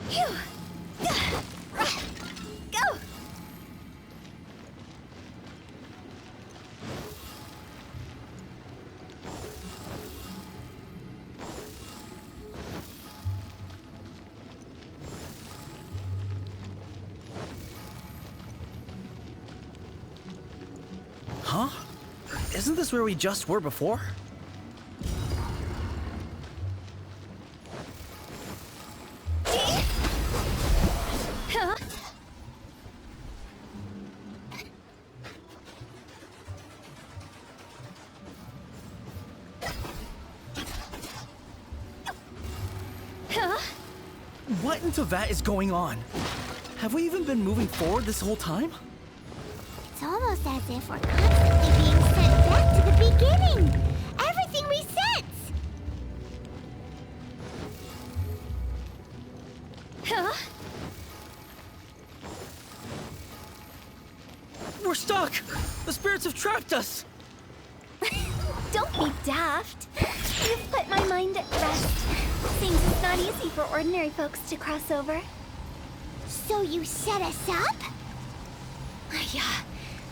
A: Phew! Go!
C: Huh? Isn't this where we just were before?
A: Huh? Huh?
C: What in Teyvat is going on? Have we even been moving forward this whole time?
B: It's almost as if we're constantly being sent back to the beginning. Everything resets.
A: Huh?
C: We're stuck! The spirits have trapped us!
A: Don't be daft. You've put my mind at rest. Seems it's not easy for ordinary folks to cross over.
B: So you set us up?
A: Yeah.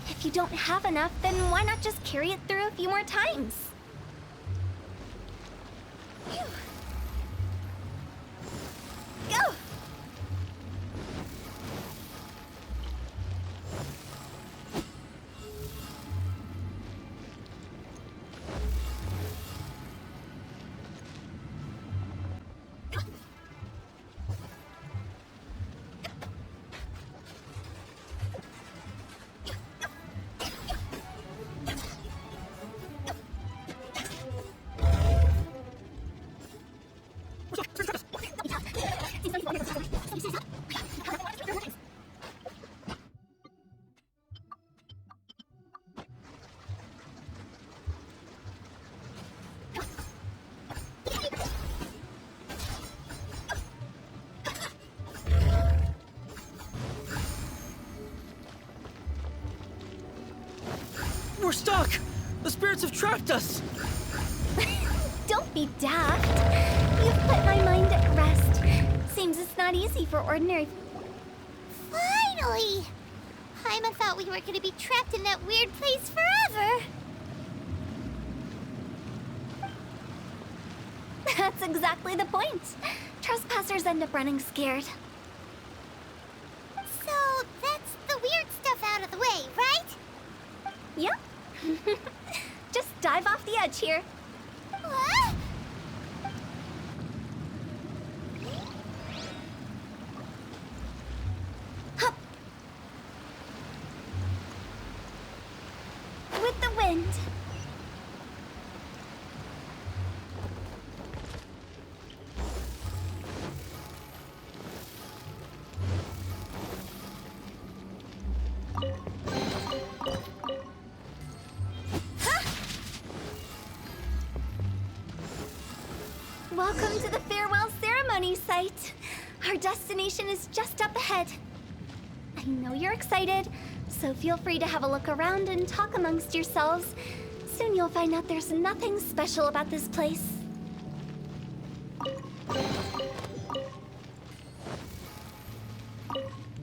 A: If you don't have enough, then why not just carry it through a few more times? Phew. Go!
C: We're stuck! The spirits have trapped us!
A: Don't be daft. You've put my mind at rest. Seems it's not easy for ordinary...
B: Finally! Paimon thought we were going to be trapped in that weird place forever.
A: That's exactly the point. Trespassers end up running scared.
B: So that's the weird stuff out of the way, right?
A: Yep. Just dive off the edge here.
B: What?
A: Hup. With the wind, funny sight. Our destination is just up ahead. I know you're excited, so feel free to have a look around and talk amongst yourselves. Soon you'll find out there's nothing special about this place.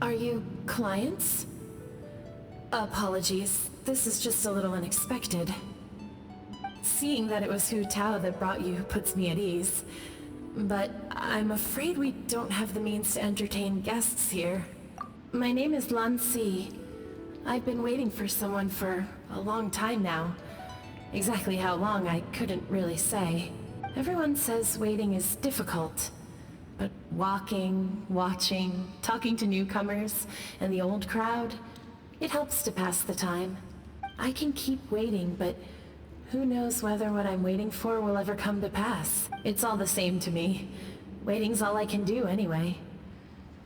H: Are you clients? Apologies, this is just a little unexpected. Seeing that it was Hutao that brought you puts me at ease. But I'm afraid we don't have the means to entertain guests here. My name is Lan Si. I've been waiting for someone for a long time now. Exactly how long, I couldn't really say. Everyone says waiting is difficult. But walking, watching, talking to newcomers, and the old crowd, it helps to pass the time. I can keep waiting, but who knows whether what I'm waiting for will ever come to pass. It's all the same to me. Waiting's all I can do anyway.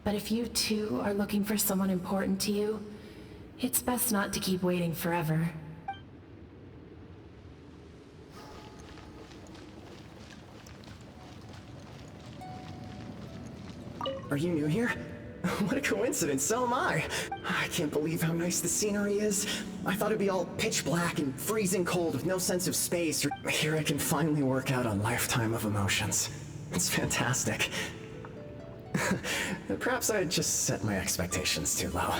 H: But if you too are looking for someone important to you, it's best not to keep waiting forever.
K: Are you new here? What a coincidence, so am I. I can't believe how nice the scenery is. I thought it'd be all pitch black and freezing cold with no sense of space. Here I can finally work out a lifetime of emotions. It's fantastic. Perhaps I just set my expectations too low.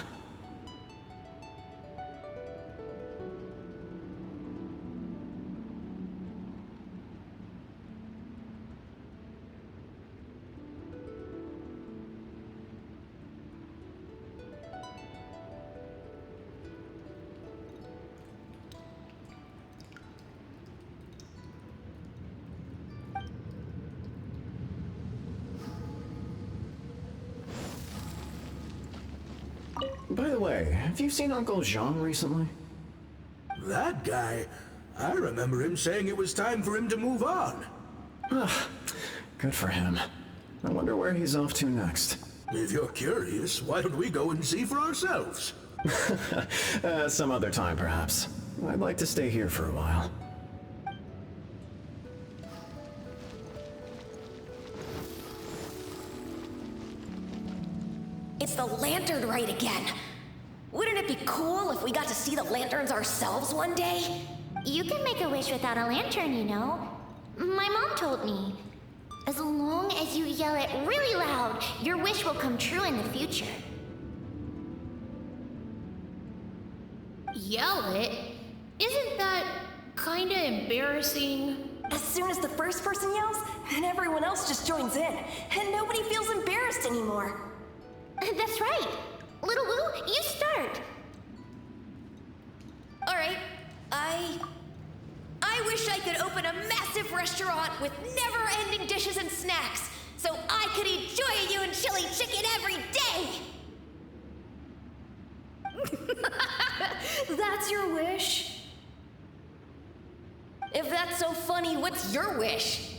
K: By the way, have you seen Uncle Jean recently?
I: That guy? I remember him saying it was time for him to move on.
K: Good for him. I wonder where he's off to next.
I: If you're curious, why don't we go and see for ourselves?
K: Some other time, perhaps. I'd like to stay here for a while.
L: It's the lantern rite again. Wouldn't it be cool if we got to see the lanterns ourselves one day?
B: You can make a wish without a lantern, you know. My mom told me. As long as you yell it really loud, your wish will come true in the future.
H: Yell it? Isn't that kinda embarrassing?
L: As soon as the first person yells, and everyone else just joins in, and nobody feels embarrassed anymore.
B: That's right. Little Wu, you start.
L: All right, I wish I could open a massive restaurant with never-ending dishes and snacks, so I could eat Joy and chili chicken every day!
H: That's your wish?
L: If that's so funny, what's your wish?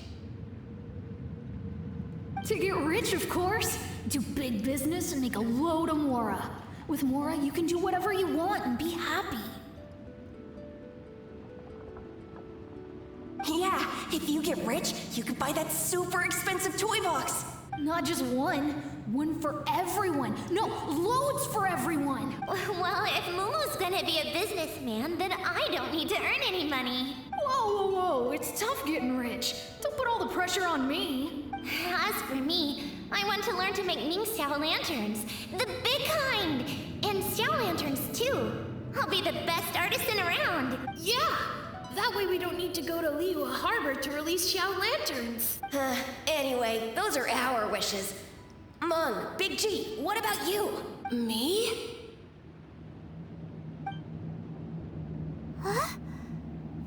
D: To get rich, of course. Do big business and make a load of Mora. With Mora, you can do whatever you want and be happy.
L: Yeah, if you get rich, you could buy that super expensive toy box.
D: Not just one. One for everyone. No, loads for everyone.
B: Well, if Momo's gonna be a businessman, then I don't need to earn any money.
D: Whoa, whoa, whoa. It's tough getting rich. Don't put all the pressure on me.
B: As for me, I want to learn to make Ningxiao lanterns. The big kind! And Xiao lanterns, too. I'll be the best artisan around.
H: Yeah! That way we don't need to go to Liyue Harbor to release Xiao lanterns.
L: Anyway, those are our wishes. Mung, Big G, what about you?
H: Me?
B: Huh?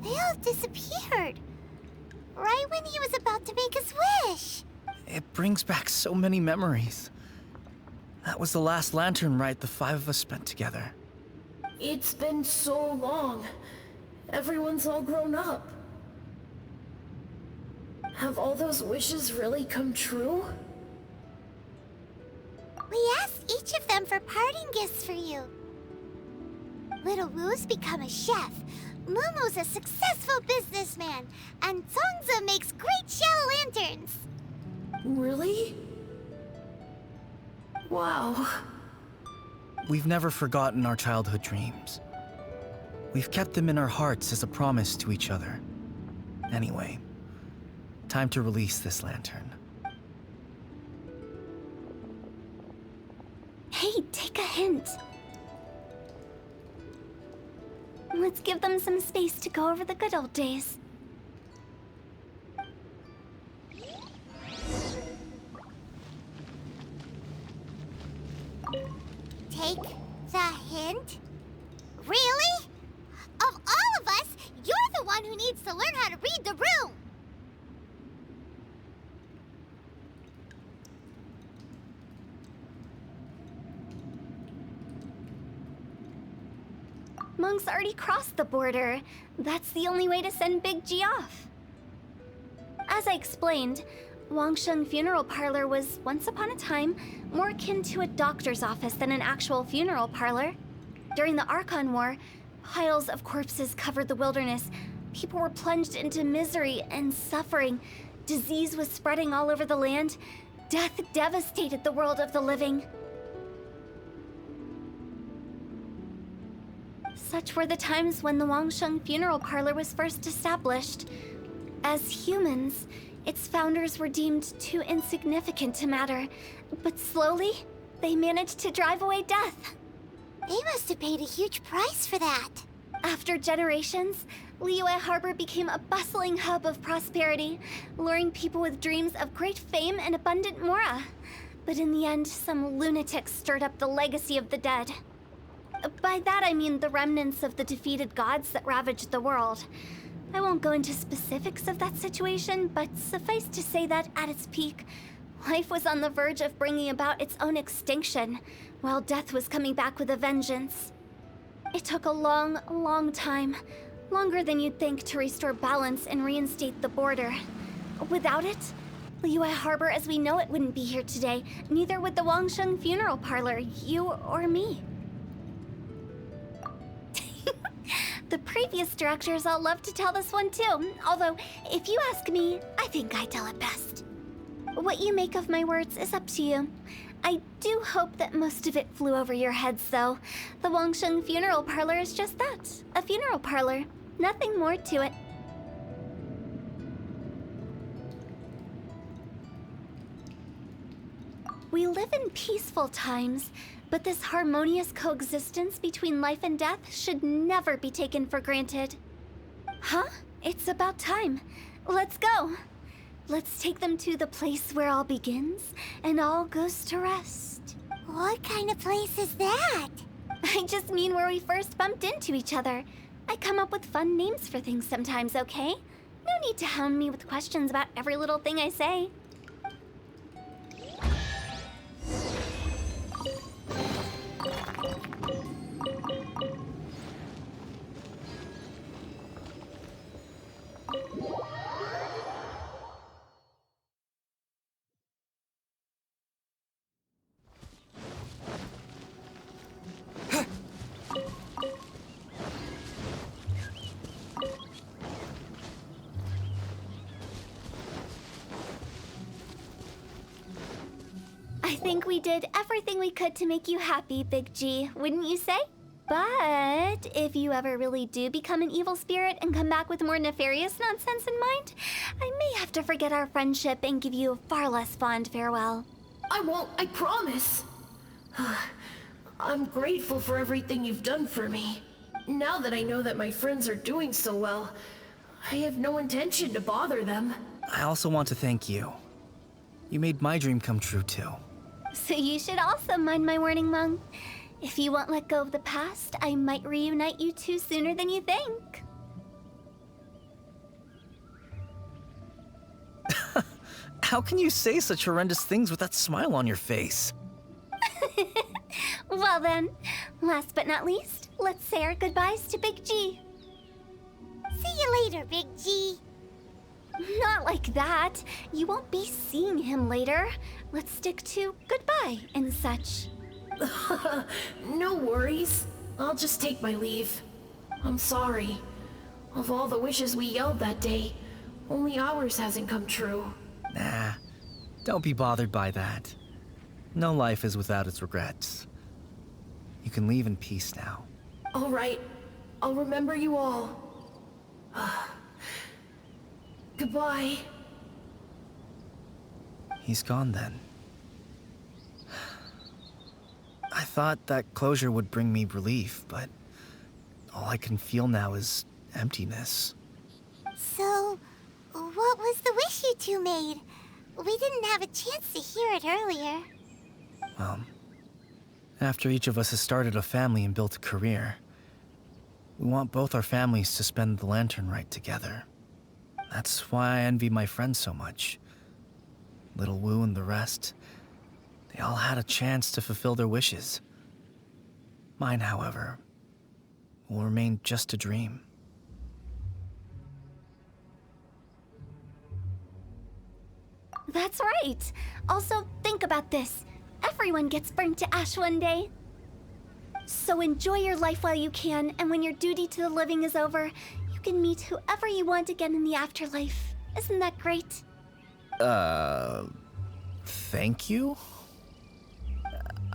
B: They all disappeared. Right when he was about to make his wish.
C: It brings back so many memories. That was the last lantern rite the five of us spent together.
H: It's been so long. Everyone's all grown up. Have all those wishes really come true?
B: We asked each of them for parting gifts for you. Little Wu's become a chef. Momo's a successful businessman. And Zongza makes great Xiao lanterns.
H: Really? Wow.
C: We've never forgotten our childhood dreams. We've kept them in our hearts as a promise to each other. Anyway, time to release this lantern.
A: Hey, take a hint. Let's give them some space to go over the good old days.
B: Take the hint? Really? Of all of us, you're the one who needs to learn how to read the room!
A: Monk's already crossed the border. That's the only way to send Big G off. As I explained, Wangsheng Funeral Parlor was, once upon a time, more akin to a doctor's office than an actual funeral parlor. During the Archon War, piles of corpses covered the wilderness. People were plunged into misery and suffering. Disease was spreading all over the land. Death devastated the world of the living. Such were the times when the Wangsheng Funeral Parlor was first established. As humans, its founders were deemed too insignificant to matter, but slowly, they managed to drive away death.
B: They must have paid a huge price for that.
A: After generations, Liyue Harbor became a bustling hub of prosperity, luring people with dreams of great fame and abundant mora. But in the end, some lunatics stirred up the legacy of the dead. By that I mean the remnants of the defeated gods that ravaged the world. I won't go into specifics of that situation, but suffice to say that at its peak, life was on the verge of bringing about its own extinction, while death was coming back with a vengeance. It took a long, long time, longer than you'd think, to restore balance and reinstate the border. Without it, Liyue Harbor as we know it wouldn't be here today, neither would the Wangsheng Funeral Parlor, you or me. The previous directors all love to tell this one too, although, if you ask me, I think I tell it best. What you make of my words is up to you. I do hope that most of it flew over your heads, though. The Wangsheng Funeral Parlor is just that, a funeral parlor. Nothing more to it. We live in peaceful times, but this harmonious coexistence between life and death should never be taken for granted. Huh? It's about time. Let's go. Let's take them to the place where all begins and all goes to rest.
B: What kind of place is that?
A: I just mean where we first bumped into each other. I come up with fun names for things sometimes, okay? No need to hound me with questions about every little thing I say. I think we did everything we could to make you happy, Big G, wouldn't you say? But if you ever really do become an evil spirit and come back with more nefarious nonsense in mind, I may have to forget our friendship and give you a far less fond farewell.
H: I won't, I promise. I'm grateful for everything you've done for me. Now that I know that my friends are doing so well, I have no intention to bother them.
C: I also want to thank you. You made my dream come true, too.
A: So you should also mind my warning, Mung. If you won't let go of the past, I might reunite you two sooner than you think.
C: How can you say such horrendous things with that smile on your face?
A: Well then, last but not least, let's say our goodbyes to Big G.
B: See you later, Big G.
A: Not like that. You won't be seeing him later. Let's stick to goodbye and such.
H: No worries. I'll just take my leave. I'm sorry. Of all the wishes we yelled that day, only ours hasn't come true.
C: Nah, Don't be bothered by that. No life is without its regrets. You can leave in peace now.
H: All right. I'll remember you all. Goodbye.
C: He's gone then. I thought that closure would bring me relief, but all I can feel now is emptiness.
B: So, what was the wish you two made? We didn't have a chance to hear it earlier.
C: Well, after each of us has started a family and built a career, we want both our families to spend the Lantern Rite together. That's why I envy my friends so much. Little Wu and the rest, they all had a chance to fulfill their wishes. Mine, however, will remain just a dream.
A: That's right. Also, think about this. Everyone gets burnt to ash one day. So enjoy your life while you can, and when your duty to the living is over, you can meet whoever you want again in the afterlife. Isn't that great?
C: Thank you?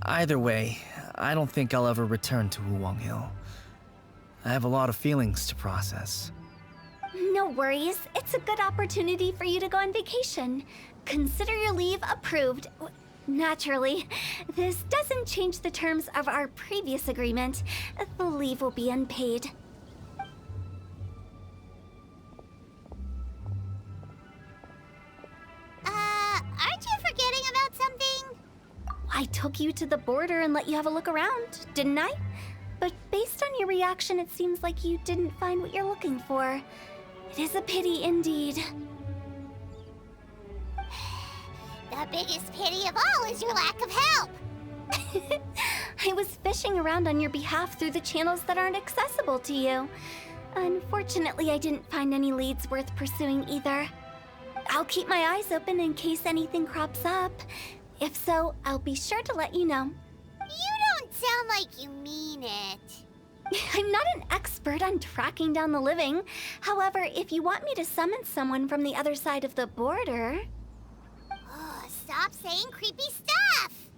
C: Either way, I don't think I'll ever return to Wuwang Hill. I have a lot of feelings to process.
A: No worries. It's a good opportunity for you to go on vacation. Consider your leave approved. Naturally, this doesn't change the terms of our previous agreement. The leave will be unpaid.
B: Aren't you forgetting about something?
A: I took you to the border and let you have a look around, didn't I? But based on your reaction, it seems like you didn't find what you're looking for. It is a pity indeed.
B: The biggest pity of all is your lack of help.
A: I was fishing around on your behalf through the channels that aren't accessible to you. Unfortunately, I didn't find any leads worth pursuing either. I'll keep my eyes open in case anything crops up. If so, I'll be sure to let you know.
B: You don't sound like you mean it.
A: I'm not an expert on tracking down the living. However, if you want me to summon someone from the other side of the border...
B: Oh, stop saying creepy stuff!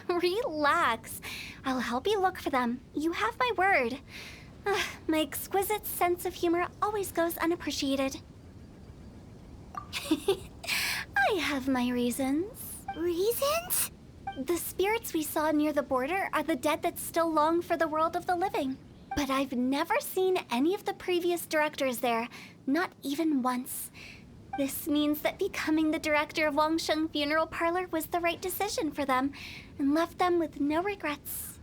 A: Relax. I'll help you look for them. You have my word. My exquisite sense of humor always goes unappreciated. I have my reasons.
B: Reasons?
A: The spirits we saw near the border are the dead that still long for the world of the living. But I've never seen any of the previous directors there, not even once. This means that becoming the director of Wangsheng Funeral Parlor was the right decision for them, and left them with no regrets.